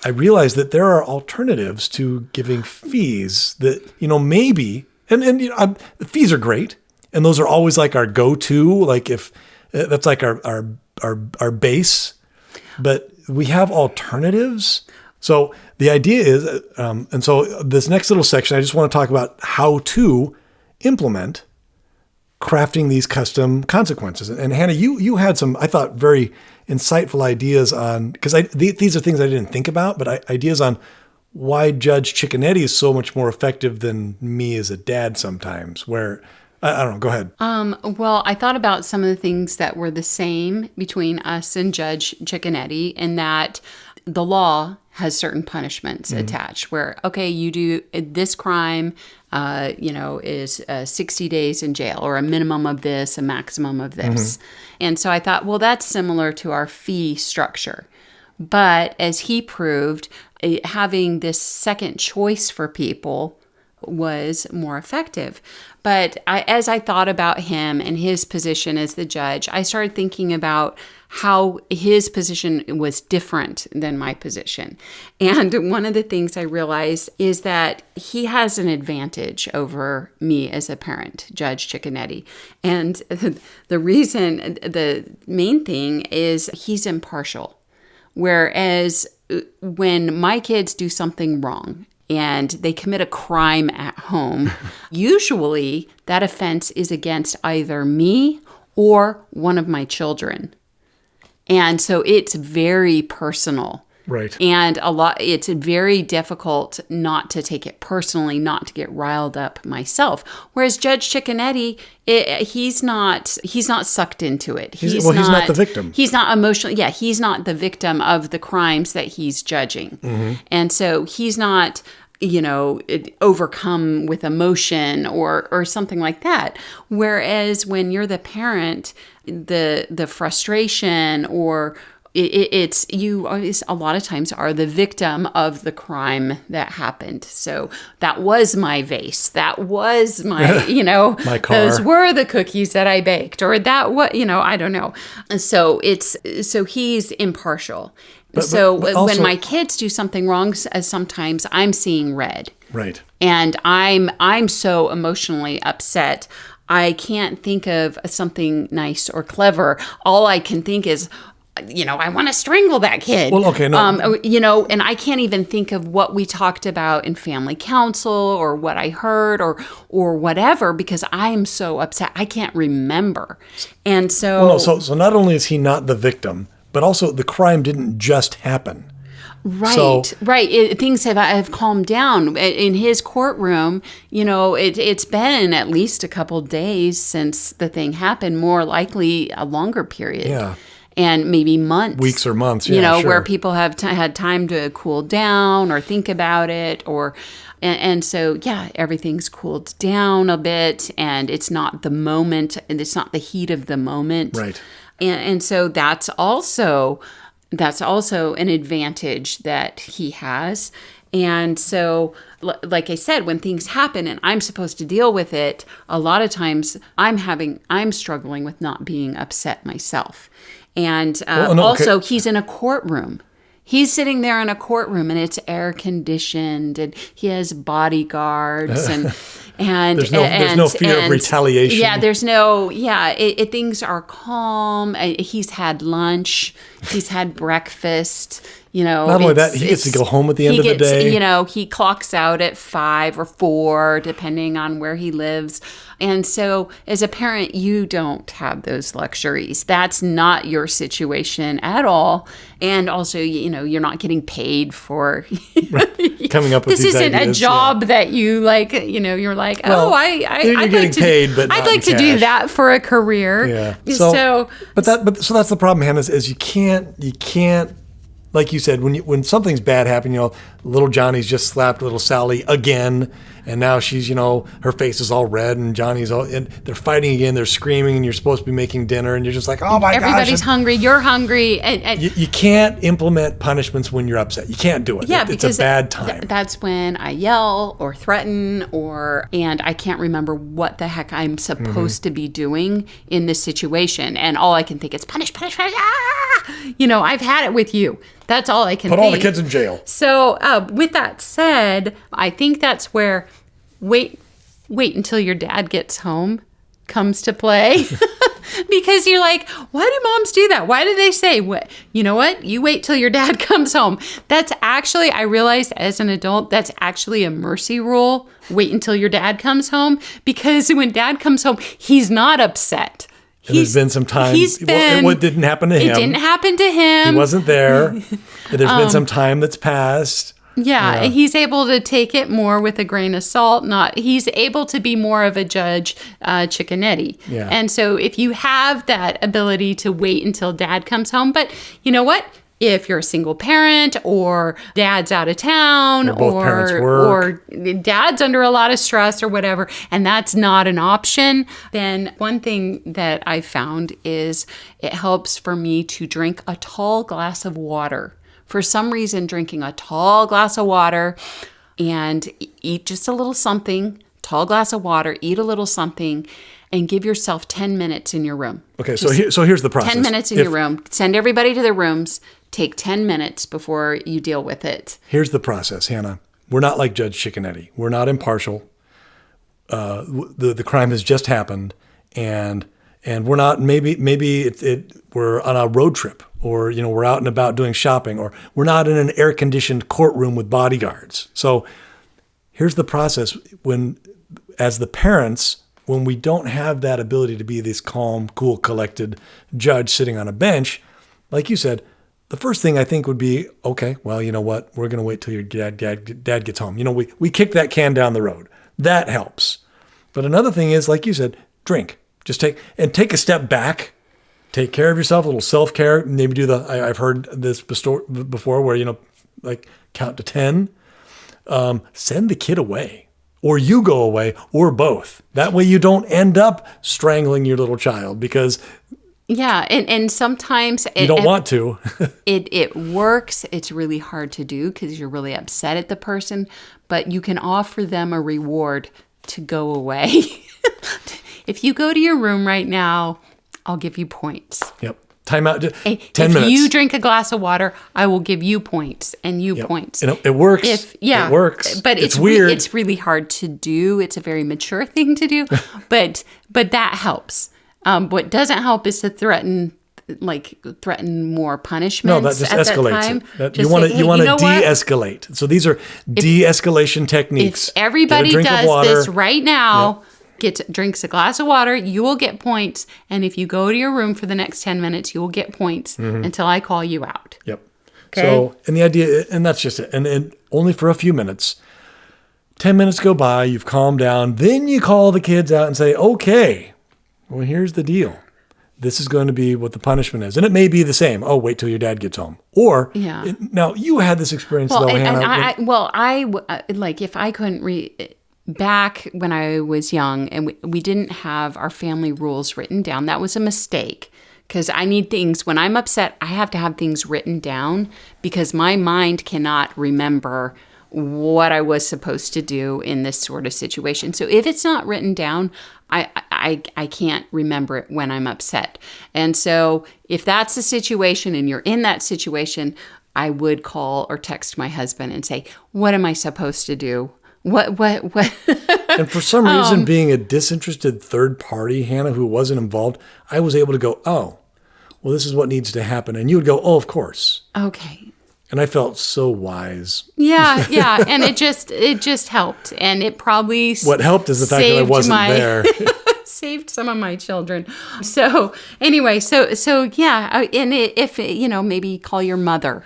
I realized that there are alternatives to giving fees that, maybe, and the fees are great. And those are always like our go-to, like if that's like our base, but we have alternatives. So the idea is, and so this next little section, I just want to talk about how to implement crafting these custom consequences. And Hannah, you had some, I thought, very insightful ideas on, because these are things I didn't think about, but ideas on why Judge Cicconetti is so much more effective than me as a dad sometimes, where, I don't know, go ahead. Well, I thought about some of the things that were the same between us and Judge Cicconetti, in that the law has certain punishments attached where, okay, you do this crime, is 60 days in jail, or a minimum of this, a maximum of this. And so I thought, well, that's similar to our fee structure. But as he proved, having this second choice for people was more effective. But as I thought about him and his position as the judge, I started thinking about how his position was different than my position. And one of the things I realized is that he has an advantage over me as a parent, Judge Cicconetti. And the main thing is he's impartial. Whereas when my kids do something wrong, and they commit a crime at home, usually that offense is against either me or one of my children. And so it's very personal. Right. And it's very difficult not to take it personally, not to get riled up myself. Whereas Judge Cicconetti, he's not sucked into it. He's not the victim. He's not emotional. Yeah, he's not the victim of the crimes that he's judging. And so he's not, overcome with emotion or something like that. Whereas when you're the parent, the frustration or it's you always a lot of times are the victim of the crime that happened. So that was my vase. That was my, my car. Those were the cookies that I baked, or that what, I don't know. So he's impartial. But also, when my kids do something wrong, sometimes I'm seeing red. Right. And I'm so emotionally upset. I can't think of something nice or clever. All I can think is, I want to strangle that kid. Well, okay, no. And I can't even think of what we talked about in family council or what I heard or whatever, because I'm so upset. I can't remember. And so... Well, no, so not only is he not the victim, but also the crime didn't just happen. Right, right. Things have calmed down. In his courtroom, it's been at least a couple days since the thing happened, more likely a longer period. Yeah. And maybe months. Weeks or months, yeah, sure. Where people have had time to cool down or think about it. And so, everything's cooled down a bit, and it's not the moment, and it's not the heat of the moment. Right. And so that's also an advantage that he has. And so, like I said, when things happen and I'm supposed to deal with it, a lot of times I'm struggling with not being upset myself. And he's in a courtroom. He's sitting there in a courtroom, and it's air conditioned, and he has bodyguards, and there's no fear of retaliation. Yeah, things are calm. He's had lunch. He's had breakfast. Not only that, he gets to go home at the end of the day. He clocks out at 5 or 4, depending on where he lives. And so as a parent, you don't have those luxuries. That's not your situation at all. And also, you're not getting paid for coming up with this these isn't ideas, a job that you like, you're like, well, I'd like to do that for a career. Yeah. So that's the problem, Hannah, is you can't, like you said, when something's bad happened, little Johnny's just slapped little Sally again, and now she's, her face is all red, and and they're fighting again, they're screaming, and you're supposed to be making dinner, and you're just like, oh my gosh. Everybody's hungry, you're hungry. And you can't implement punishments when you're upset. You can't do it. Yeah, it's a bad time. That's when I yell or threaten and I can't remember what the heck I'm supposed to be doing in this situation. And all I can think is punish. Ah! I've had it with you. That's all I can Put think. all the kids in jail. So with that said, I think that's where wait until your dad gets home comes to play. Because you're like, why do moms do that? Why do they say, what? You know what? You wait till your dad comes home. That's actually, I realized as an adult, that's actually a mercy rule. Wait until your dad comes home. Because when dad comes home, he's not upset. And there's been some time. What didn't happen to him? It didn't happen to him. He wasn't there. There's been some time that's passed. Yeah, he's able to take it more with a grain of salt. He's able to be more of a judge, Chickanetti. Yeah. And so if you have that ability to wait until dad comes home, but you know what? If you're a single parent or dad's out of town or both parents work. or dad's under a lot of stress or whatever, and that's not an option, then one thing that I found is it helps for me to drink a tall glass of water. For some reason, drinking a tall glass of water and eat just a little something, tall glass of water, eat a little something, and give yourself 10 minutes in your room. Okay, so here's the process. 10 minutes in your room. Send everybody to their rooms. Take 10 minutes before you deal with it. Here's the process, Hannah. We're not like Judge Chickanetti. We're not impartial. The crime has just happened, and we're not. Maybe we're on a road trip, or we're out and about doing shopping, or we're not in an air-conditioned courtroom with bodyguards. So here's the process. As the parents, when we don't have that ability to be this calm, cool, collected judge sitting on a bench, like you said, the first thing I think would be, okay, well, you know what? We're going to wait till your dad gets home. We kick that can down the road. That helps. But another thing is, like you said, drink. Just take a step back. Take care of yourself, a little self-care. Maybe do I've heard this before where, like count to 10. Send the kid away. Or you go away, or both. That way you don't end up strangling your little child because... Yeah, and sometimes... You don't want to. It works. It's really hard to do because you're really upset at the person, but you can offer them a reward to go away. If you go to your room right now, I'll give you points. Yep. Time out. 10 minutes. If you drink a glass of water, I will give you points and you points. And it works. It works. But it's weird. It's really hard to do. It's a very mature thing to do, but that helps. What doesn't help is to threaten more punishments. No, that just escalates it. You want to de-escalate. So these are de-escalation techniques. If everybody does this right now, drinks a glass of water, you will get points. And if you go to your room for the next 10 minutes, you will get points until I call you out. Yep. Okay? So, and the idea, and that's just it. And only for a few minutes. 10 minutes go by, you've calmed down. Then you call the kids out and say, okay, well, here's the deal. This is going to be what the punishment is. And it may be the same. Oh, wait till your dad gets home. Or, now you had this experience though, Hannah. If I couldn't back when I was young and we didn't have our family rules written down. That was a mistake because I need things, when I'm upset, I have to have things written down because my mind cannot remember what I was supposed to do in this sort of situation. So if it's not written down, I can't remember it when I'm upset. And so if that's the situation and you're in that situation, I would call or text my husband and say, what am I supposed to do? What? And for some reason, being a disinterested third party, Hannah, who wasn't involved, I was able to go, oh, well, this is what needs to happen. And you would go, oh, of course. Okay. And I felt so wise. Yeah. And it just helped. And it probably what helped is the fact that I wasn't there. Saved some of my children. So anyway, so yeah. And if maybe call your mother.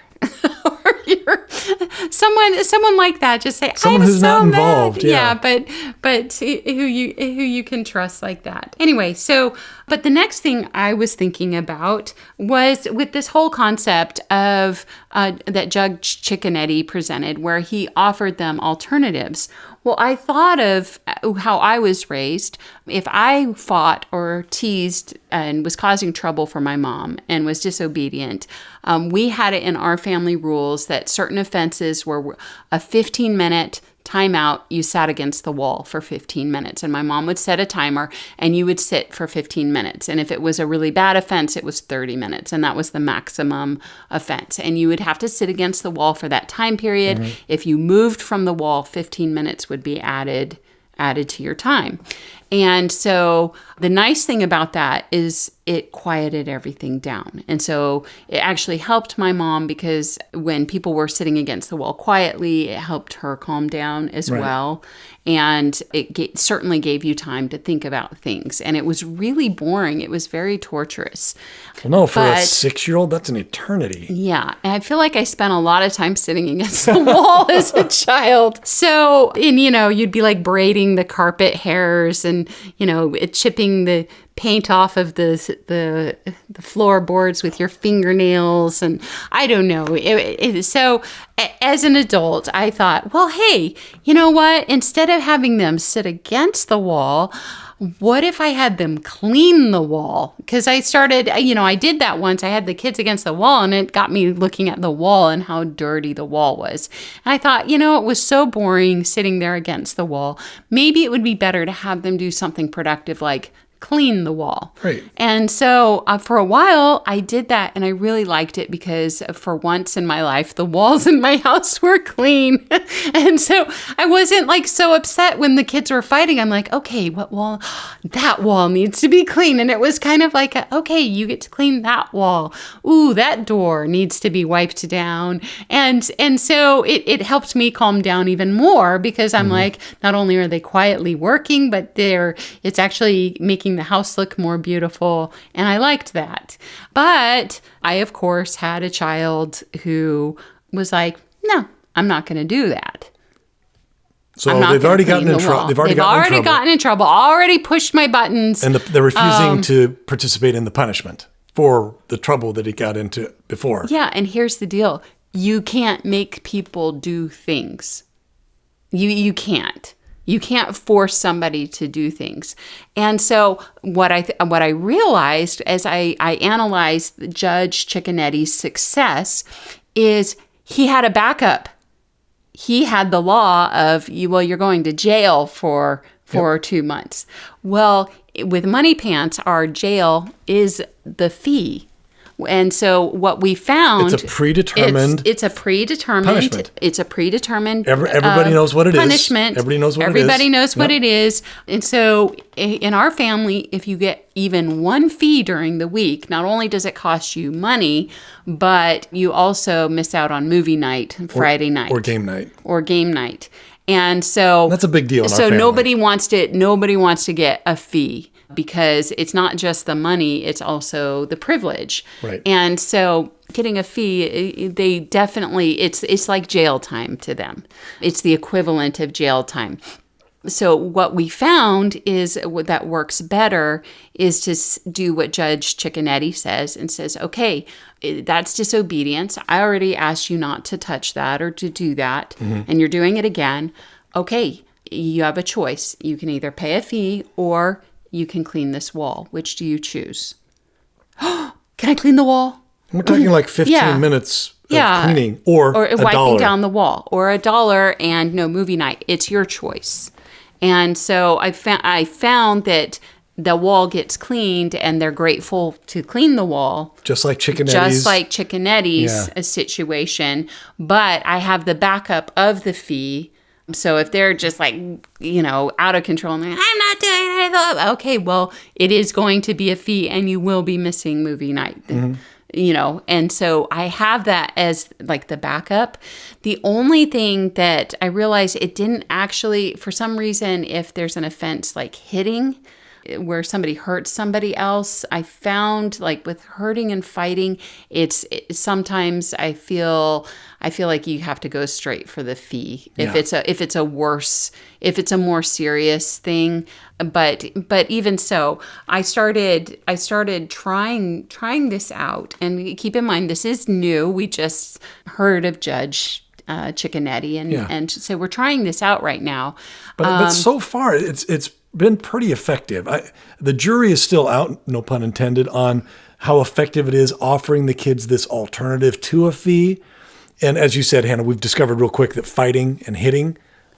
Someone like that, just say someone who's not involved. Yeah, but who you can trust like that. Anyway, but the next thing I was thinking about was with this whole concept of that Judge Chickanetti presented, where he offered them alternatives. Well, I thought of how I was raised. If I fought or teased and was causing trouble for my mom and was disobedient, we had it in our family rules that certain offenses were a 15-minute timeout, you sat against the wall for 15 minutes. And my mom would set a timer and you would sit for 15 minutes. And if it was a really bad offense, it was 30 minutes. And that was the maximum offense. And you would have to sit against the wall for that time period. If you moved from the wall, 15 minutes would be added to your time. And so the nice thing about that is it quieted everything down. And so it actually helped my mom because when people were sitting against the wall quietly, it helped her calm down as well. And it certainly gave you time to think about things. And it was really boring. It was very torturous. Well, no, for a 6-year-old, that's an eternity. Yeah. And I feel like I spent a lot of time sitting against the wall as a child. So, and you'd be like braiding the carpet hairs and, chipping the paint off of the floorboards with your fingernails. And I don't know. So as an adult, I thought, well, hey, you know what? Instead of having them sit against the wall, what if I had them clean the wall? Because I started, I did that once. I had the kids against the wall and it got me looking at the wall and how dirty the wall was. And I thought, it was so boring sitting there against the wall. Maybe it would be better to have them do something productive like clean the wall. Right. And so for a while I did that and I really liked it because for once in my life, the walls in my house were clean. And so I wasn't like so upset when the kids were fighting. I'm like, okay, what wall? That wall needs to be clean. And it was kind of like, okay, you get to clean that wall. Ooh, that door needs to be wiped down. And so it helped me calm down even more because I'm like, not only are they quietly working, but it's actually making the house look more beautiful. And I liked that. But I, of course, had a child who was like, no, I'm not going to do that. So they've already gotten in trouble. They've already gotten in trouble, already pushed my buttons. And they're refusing to participate in the punishment for the trouble that he got into before. Yeah. And here's the deal. You can't make people do things. You can't. You can't force somebody to do things. And so what I realized as I analyzed Judge Cicchinetti's success is he had a backup. He had the law of, you're going to jail for 2 months. Well, with Moneypants, our jail is the fee. And so what we found... It's a predetermined... It's a predetermined... punishment. It's a predetermined... Everybody knows what it punishment. Is. Everybody knows what it is. Everybody knows what it is. And so in our family, if you get even one fee during the week, not only does it cost you money, but you also miss out on movie night, Friday night. Or game night. And so... That's a big deal in our family. family. Nobody wants to get a fee. Because it's not just the money, it's also the privilege. Right. And so getting a fee, they definitely, it's like jail time to them. It's the equivalent of jail time. So what we found is what that works better is to do what Judge Cicchinetti says and says, okay, that's disobedience. I already asked you not to touch that or to do that, and you're doing it again. Okay, you have a choice. You can either pay a fee or you can clean this wall. Which do you choose? Can I clean the wall? We're talking like 15 minutes of cleaning or wiping down the wall or $1 and no movie night. It's your choice. And so I found that the wall gets cleaned and they're grateful to clean the wall. Just like Cicchinetti's situation. But I have the backup of the fee. So if they're just like, out of control and they're like, I'm not doing anything. Okay, well, it is going to be a fee and you will be missing movie night. And so I have that as like the backup. The only thing that I realized it didn't actually, for some reason, if there's an offense like hitting, where somebody hurts somebody else, I found like with hurting and fighting, sometimes I feel like you have to go straight for the fee if it's a more serious thing. But even so, I started trying this out, and keep in mind this is new. We just heard of Judge Cicchinetti, and so we're trying this out right now. But so far it's been pretty effective. The jury is still out, no pun intended, on how effective it is offering the kids this alternative to a fee. And as you said, Hannah, we've discovered real quick that fighting and hitting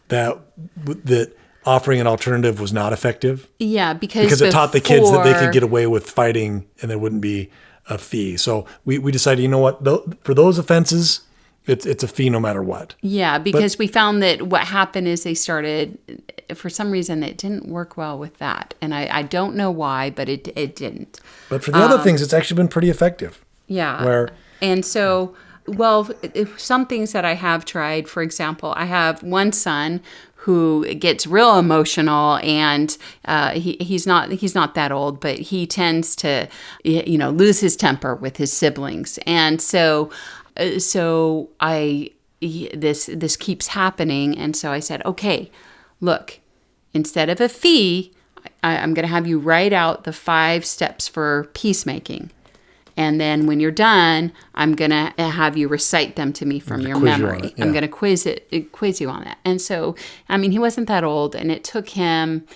that offering an alternative was not effective. Yeah, because it taught the kids that they could get away with fighting and there wouldn't be a fee. So we decided, you know what, for those offenses, it's a fee no matter what. Yeah, because we found that what happened is they started, for some reason, it didn't work well with that. And I don't know why, but it didn't. But for the other things, it's actually been pretty effective. Yeah. And so, well, some things that I have tried, for example, I have one son who gets real emotional, and he's not that old, but he tends to, lose his temper with his siblings. And so this keeps happening. And so I said, okay, look, instead of a fee, I'm going to have you write out the 5 steps for peacemaking. And then when you're done, I'm going to have you recite them to me from your memory. I'm going to quiz you on that. And so, I mean, he wasn't that old, and it took him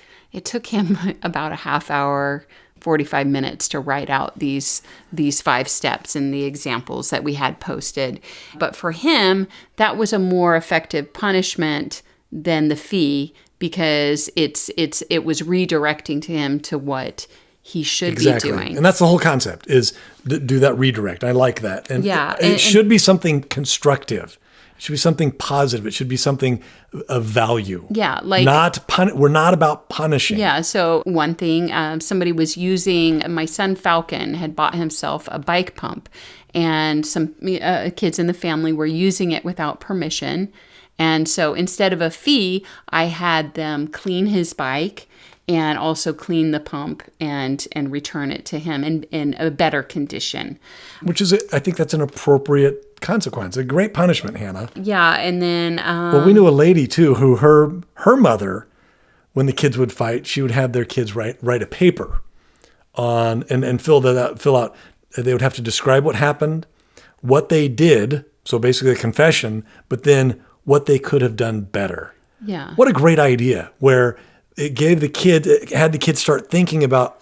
about a half hour, 45 minutes to write out these 5 steps and the examples that we had posted. But for him, that was a more effective punishment than the fee, because it was redirecting to him to what he should be doing. And that's the whole concept, is do that redirect. I like that. And it should be something constructive. It should be something positive. It should be something of value. Yeah, like we're not about punishing. Yeah. So one thing, somebody was using, my son Falcon had bought himself a bike pump, and some kids in the family were using it without permission. And so instead of a fee, I had them clean his bike and also clean the pump and return it to him in a better condition. Which is, I think that's an appropriate consequence, a great punishment, Hannah. Yeah, and then... well, we knew a lady, too, who her mother, when the kids would fight, she would have their kids write a paper on and fill out. They would have to describe what happened, what they did, so basically a confession, but then what they could have done better. Yeah. What a great idea, where... it had the kids start thinking about,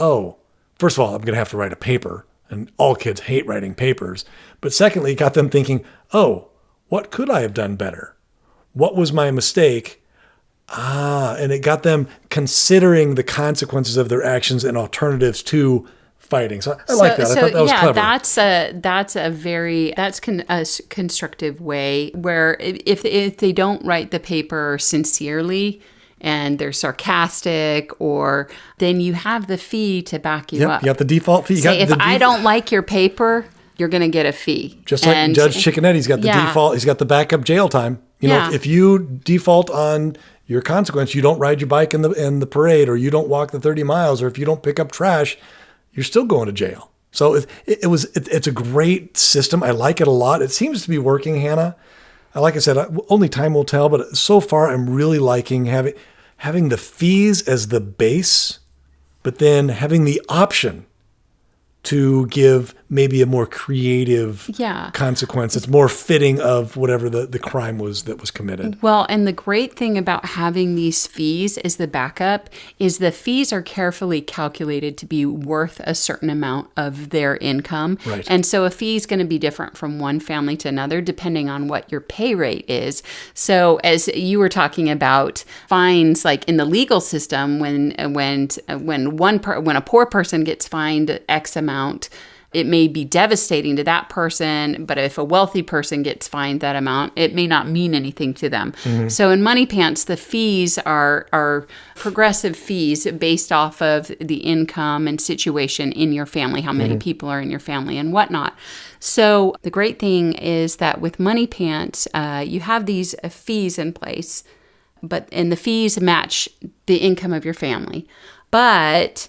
first of all, I'm going to have to write a paper, and all kids hate writing papers. But secondly, it got them thinking, what could I have done better? What was my mistake? And it got them considering the consequences of their actions and alternatives to fighting. So I like that. I thought that was clever. That's a constructive way, where if they don't write the paper sincerely, and they're sarcastic, or then you have the fee to back you up. You got the default fee. If I don't like your paper, you're going to get a fee. Just like Judge Chickennetti's got the default. He's got the backup jail time. You know, if you default on your consequence, you don't ride your bike in the parade, or you don't walk the 30 miles, or if you don't pick up trash, you're still going to jail. So it's a great system. I like it a lot. It seems to be working, Hannah. Like I said, only time will tell, but so far I'm really liking having the fees as the base, but then having the option to give maybe a more creative consequence. It's more fitting of whatever the crime was that was committed. Well, and the great thing about having these fees as the backup is the fees are carefully calculated to be worth a certain amount of their income. Right. And so a fee is going to be different from one family to another depending on what your pay rate is. So as you were talking about fines, like in the legal system, when a poor person gets fined X amount, it may be devastating to that person, but if a wealthy person gets fined that amount, it may not mean anything to them. Mm-hmm. So in Moneypants, the fees are progressive fees based off of the income and situation in your family, how many people are in your family and whatnot. So the great thing is that with Moneypants, you have these fees in place, and the fees match the income of your family, but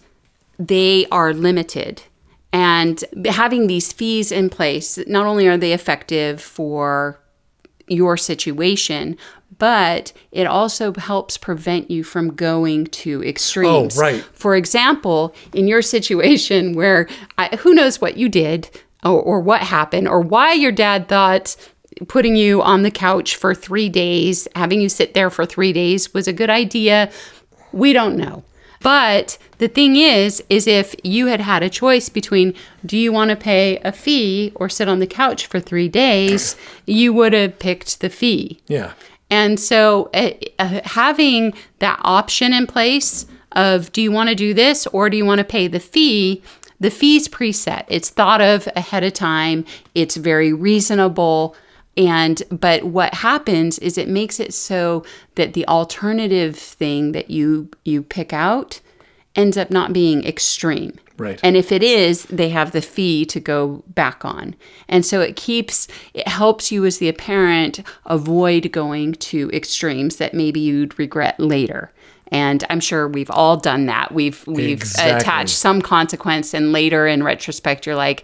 they are limited. And having these fees in place, not only are they effective for your situation, but it also helps prevent you from going to extremes. Oh, right. For example, in your situation where who knows what you did or what happened or why your dad thought putting you on the couch for 3 days, having you sit there for 3 days was a good idea. We don't know. But the thing is if you had a choice between, do you want to pay a fee or sit on the couch for 3 days, you would have picked the fee. Yeah. And so having that option in place of, do you want to do this or do you want to pay the fee? The fee's preset. It's thought of ahead of time. It's very reasonable. But what happens is it makes it so that the alternative thing that you pick out ends up not being extreme. Right. And if it is, they have the fee to go back on. And so it helps you as the parent avoid going to extremes that maybe you'd regret later. And I'm sure we've all done that. We've Exactly. attached some consequence, and later in retrospect, you're like,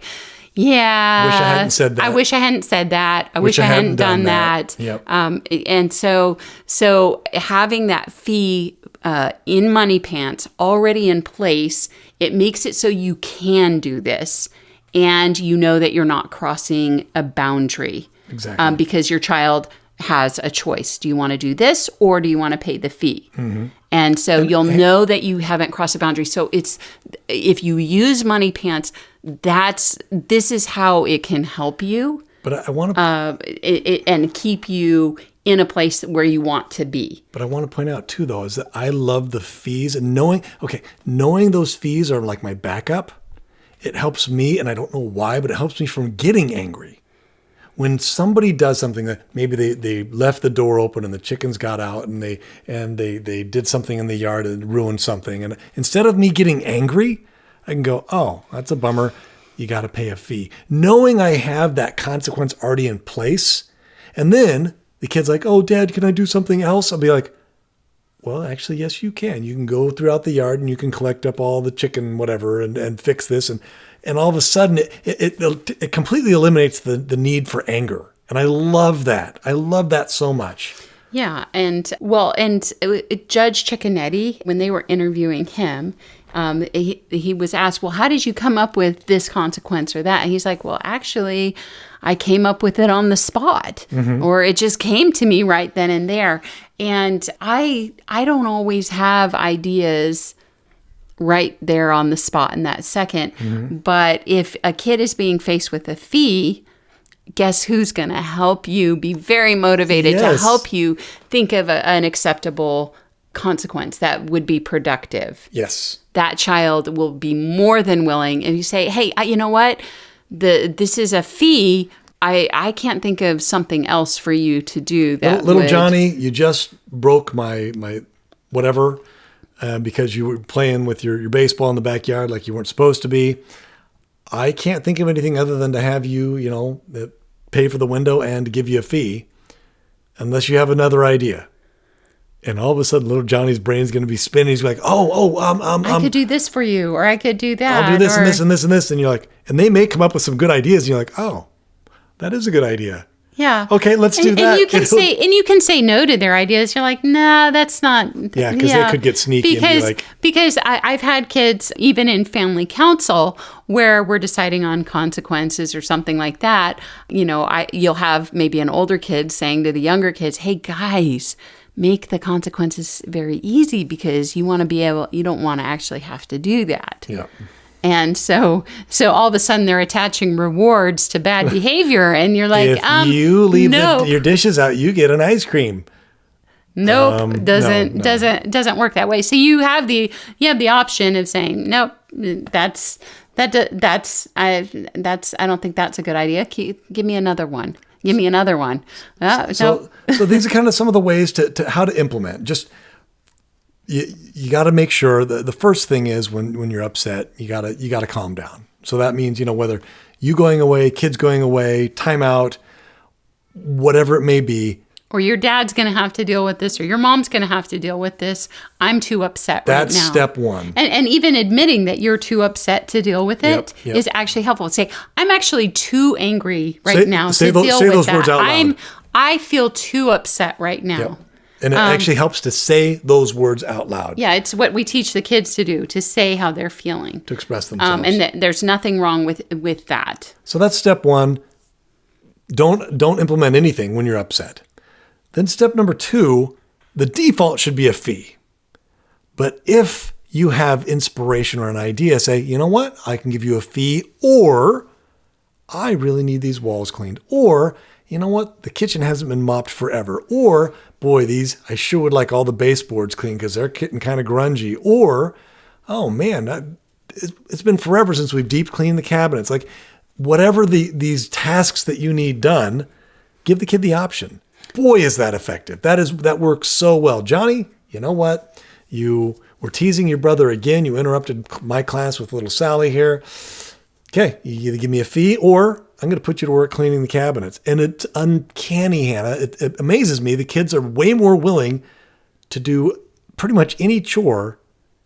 yeah, Wish I hadn't said that. I wish I hadn't said that. I wish I hadn't done that. Yep. And so having that fee in Moneypants already in place, it makes it so you can do this, and you know that you're not crossing a boundary. Exactly. Because your child has a choice. Do you want to do this or do you want to pay the fee? Mm-hmm. And so you'll know that you haven't crossed a boundary. So if you use Moneypants, this is how it can help you. But I want to and keep you in a place where you want to be. But I want to point out too, though, is that I love the fees, and knowing those fees are like my backup. It helps me, and I don't know why, but it helps me from getting angry. When somebody does something that maybe they left the door open and the chickens got out and they did something in the yard and ruined something, and instead of me getting angry, I can go, oh, that's a bummer. You got to pay a fee. Knowing I have that consequence already in place, and then the kid's like, oh, Dad, can I do something else? I'll be like, well, actually, yes, you can. You can go throughout the yard and you can collect up all the chicken, whatever, and fix this. And all of a sudden, it completely eliminates the need for anger. And I love that. I love that so much. Yeah. And Judge Cicconetti, when they were interviewing him, he was asked, well, how did you come up with this consequence or that? And he's like, well, actually, I came up with it on the spot, or it just came to me right then and there. And I don't always have ideas right there on the spot in that second. But if a kid is being faced with a fee, guess who's going to help you be very motivated to help you think of an acceptable consequence that would be productive. Yes. That child will be more than willing. And you say, hey, you know what? This is a fee. I can't think of something else for you to do. That little Johnny, you just broke my whatever because you were playing with your baseball in the backyard like you weren't supposed to be. I can't think of anything other than to have you, pay for the window and to give you a fee, unless you have another idea. And all of a sudden, little Johnny's brain's going to be spinning. He's like, I could do this for you, or I could do that. I'll do this and this and this and this. And you're like, and they may come up with some good ideas. And you're like, oh, that is a good idea. Yeah. Okay, let's do that. And you can say no to their ideas. You're like, nah, that's not. Yeah, because they could get sneaky and be like. Because I've had kids, even in family council, where we're deciding on consequences or something like that. You'll have maybe an older kid saying to the younger kids, hey, guys, make the consequences very easy because you don't want to actually have to do that. Yeah. And so all of a sudden they're attaching rewards to bad behavior, and you're like, if you leave your dishes out, you get an ice cream. Nope, doesn't work that way. So you have the option of saying, nope, I don't think that's a good idea. Give me another one. Give me another one. So these are kind of some of the ways to how to implement. Just you got to make sure the first thing is when you're upset, you got to calm down. So that means, whether you going away, kids going away, timeout, whatever it may be. Or your dad's going to have to deal with this, or your mom's going to have to deal with this. I'm too upset right now. That's step one. And even admitting that you're too upset to deal with it is actually helpful. Say, I'm actually too angry right now to deal with that. Say those words out loud. I feel too upset right now. Yep. And it actually helps to say those words out loud. Yeah, it's what we teach the kids to do, to say how they're feeling. To express themselves. And there's nothing wrong with that. So that's step one. Don't implement anything when you're upset. Then step number 2, the default should be a fee. But if you have inspiration or an idea, say, you know what? I can give you a fee, or I really need these walls cleaned, or you know what? The kitchen hasn't been mopped forever. Or, boy, I sure would like all the baseboards clean because they're getting kind of grungy. Or, oh man, it's been forever since we've deep cleaned the cabinets. Like, whatever these tasks that you need done, give the kid the option. Boy, is that effective. That works so well. Johnny, you know what? You were teasing your brother again. You interrupted my class with little Sally here. Okay, you either give me a fee or I'm going to put you to work cleaning the cabinets. And it's uncanny, Hannah. It amazes me. The kids are way more willing to do pretty much any chore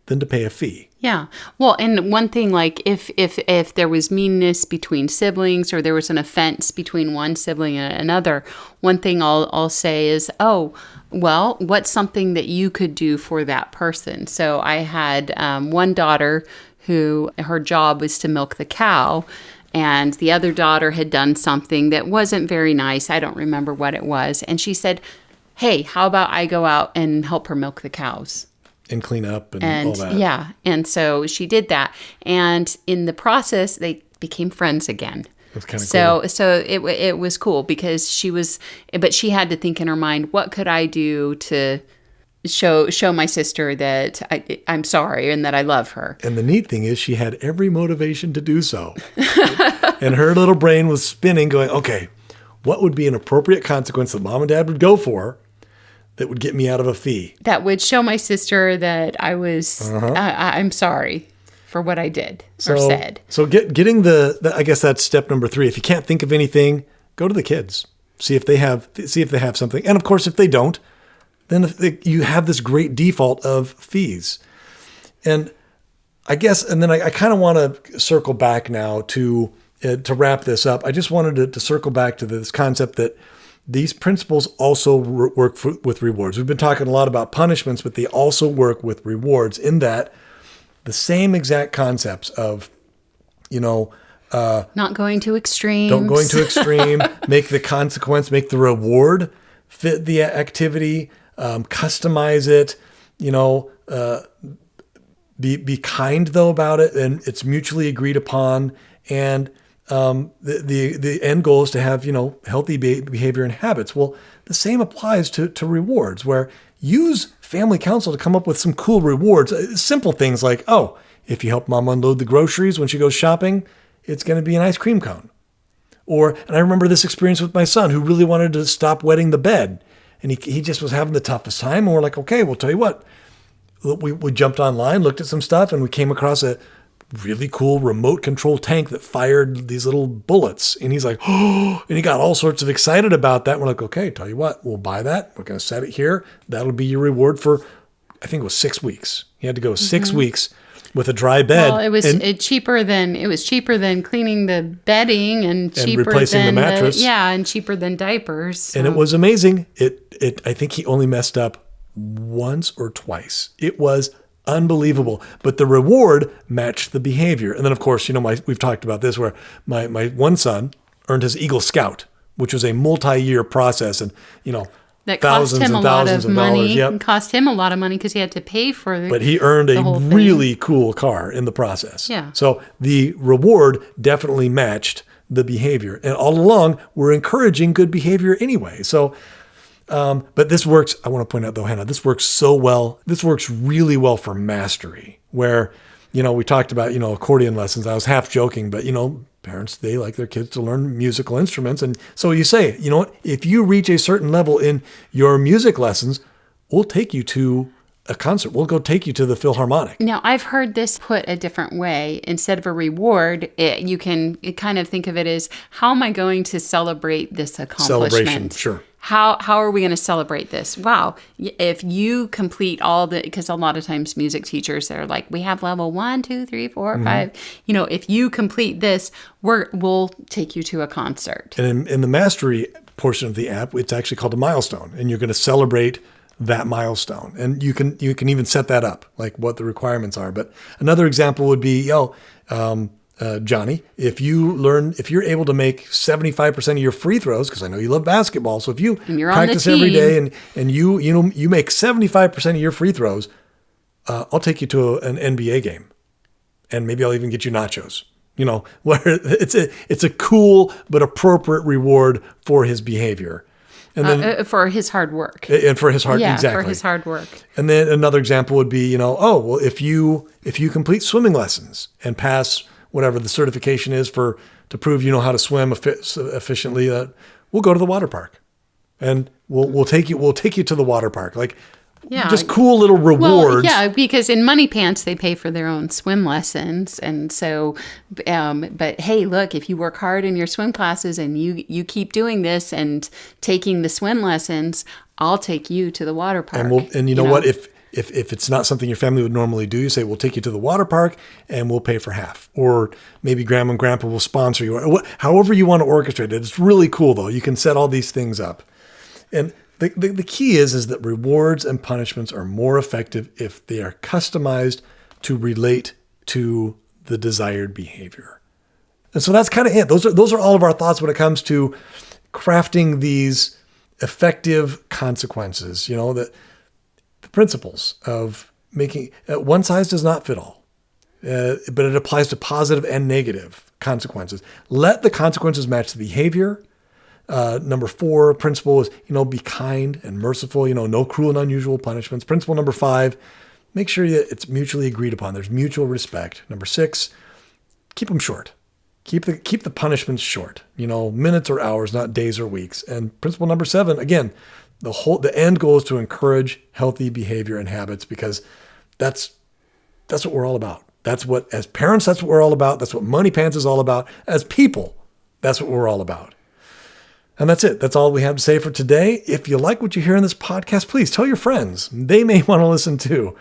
than to pay a fee. Yeah. Well, and one thing, like if there was meanness between siblings or there was an offense between one sibling and another, one thing I'll say is, oh, well, what's something that you could do for that person? So I had one daughter who her job was to milk the cow, and the other daughter had done something that wasn't very nice. I don't remember what it was. And she said, hey, how about I go out and help her milk the cows? And clean up and all that. Yeah. And so she did that. And in the process, they became friends again. That's kind of cool. So it was cool because but she had to think in her mind, what could I do to show my sister that I'm sorry and that I love her. And the neat thing is she had every motivation to do so. And her little brain was spinning going, okay, what would be an appropriate consequence that mom and dad would go for that would get me out of a fee? That would show my sister that I was, I'm sorry for what I did or said. So getting I guess that's step number 3. If you can't think of anything, go to the kids. See if they have something. And of course, if they don't, then you have this great default of fees. And I guess, and then I kind of want to circle back now to wrap this up. I just wanted to circle back to this concept that these principles also work with rewards. We've been talking a lot about punishments, but they also work with rewards in that the same exact concepts of, not going to extremes. Don't going to extreme, make the consequence, make the reward fit the activity, customize it, be kind though about it, and it's mutually agreed upon. And the end goal is to have, healthy behavior and habits. Well, the same applies to rewards, where use family council to come up with some cool rewards. Simple things like, oh, if you help mom unload the groceries when she goes shopping, it's going to be an ice cream cone. And I remember this experience with my son who really wanted to stop wetting the bed. And he just was having the toughest time. And we're like, okay, we'll tell you what. We jumped online, looked at some stuff, and we came across a really cool remote control tank that fired these little bullets. And he's like, oh, and he got all sorts of excited about that. We're like, okay, tell you what, we'll buy that. We're going to set it here. That'll be your reward for, I think it was 6 weeks. He had to go 6 weeks with a dry bed. Well, it was cheaper than cleaning the bedding and cheaper replacing than the mattress. and cheaper than diapers. So. And it was amazing. I think he only messed up once or twice. It was unbelievable. But the reward matched the behavior. And then, of course, we've talked about this where my one son earned his Eagle Scout, which was a multi-year process. And, that cost him a lot of money. Yep. It cost him a lot of money because he had to pay for But he earned a really cool car in the process. Yeah. So the reward definitely matched the behavior. And all along, we're encouraging good behavior anyway. So, but this works, I want to point out though, Hannah, this works so well. This works really well for mastery, where, we talked about, accordion lessons. I was half joking, but, parents, they like their kids to learn musical instruments. And so you say, you know what, if you reach a certain level in your music lessons, we'll take you to a concert. We'll go take you to the Philharmonic. Now, I've heard this put a different way. Instead of a reward, you can kind of think of it as, how am I going to celebrate this accomplishment? Celebration, sure. How are we going to celebrate this? Wow. If you complete because a lot of times music teachers are like, we have level 1, 2, 3, 4, 5. If you complete this, we'll take you to a concert. And in the mastery portion of the app, it's actually called a milestone, and you're going to celebrate that milestone. And you can even set that up, like what the requirements are. But another example would be, Johnny, if you're able to make 75% of your free throws, because I know you love basketball, so if you practice every day and you make 75% of your free throws, I'll take you to an NBA game, and maybe I'll even get you nachos. where it's a cool but appropriate reward for his behavior. And then for his hard work. And for his hard, yeah, exactly. for his hard work. And then another example would be, if you complete swimming lessons and pass whatever the certification is to prove you know how to swim efficiently, we'll go to the water park, and we'll take you to the water park. Like, just cool little rewards. Well, yeah, because in Moneypants, they pay for their own swim lessons. And so, but hey, look, if you work hard in your swim classes and you keep doing this and taking the swim lessons, I'll take you to the water park. And you know what? If it's not something your family would normally do, you say, we'll take you to the water park and we'll pay for half. Or maybe grandma and grandpa will sponsor you. Or however you want to orchestrate it. It's really cool, though. You can set all these things up. And the key is that rewards and punishments are more effective if they are customized to relate to the desired behavior. And so that's kind of it. Those are all of our thoughts when it comes to crafting these effective consequences. The principles of making one size does not fit all, but it applies to positive and negative consequences. Let the consequences match the behavior. Number 4 principle is, be kind and merciful, no cruel and unusual punishments. Principle number 5, make sure that it's mutually agreed upon. There's mutual respect. Number 6, keep them short. Keep the punishments short, minutes or hours, not days or weeks. And principle number 7, again, the end goal is to encourage healthy behavior and habits, because that's what we're all about. As parents, that's what we're all about. That's what Moneypants is all about. As people, that's what we're all about. And that's it. That's all we have to say for today. If you like what you hear in this podcast, please tell your friends. They may want to listen too.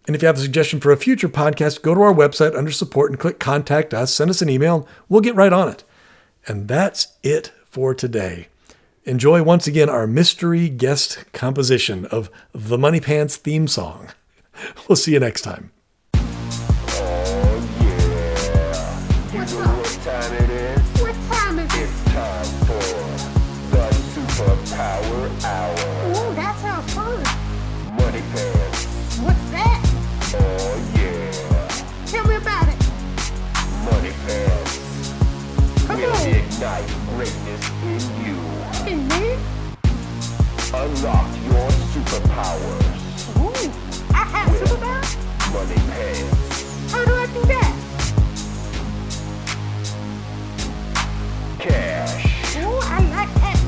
And if you have a suggestion for a future podcast, go to our website under support and click contact us. Send us an email. We'll get right on it. And that's it for today. Enjoy once again our mystery guest composition of the Moneypants theme song. We'll see you next time. Ignite greatness in you. In me? Unlock your superpowers. Ooh, I have superpowers? Moneypants. How do I do that? Cash. Ooh, I like that.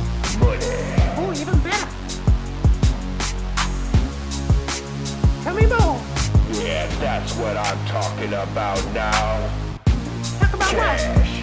Money. Ooh, even better. Tell me more. Yeah, that's what I'm talking about now. Talk about cash. What?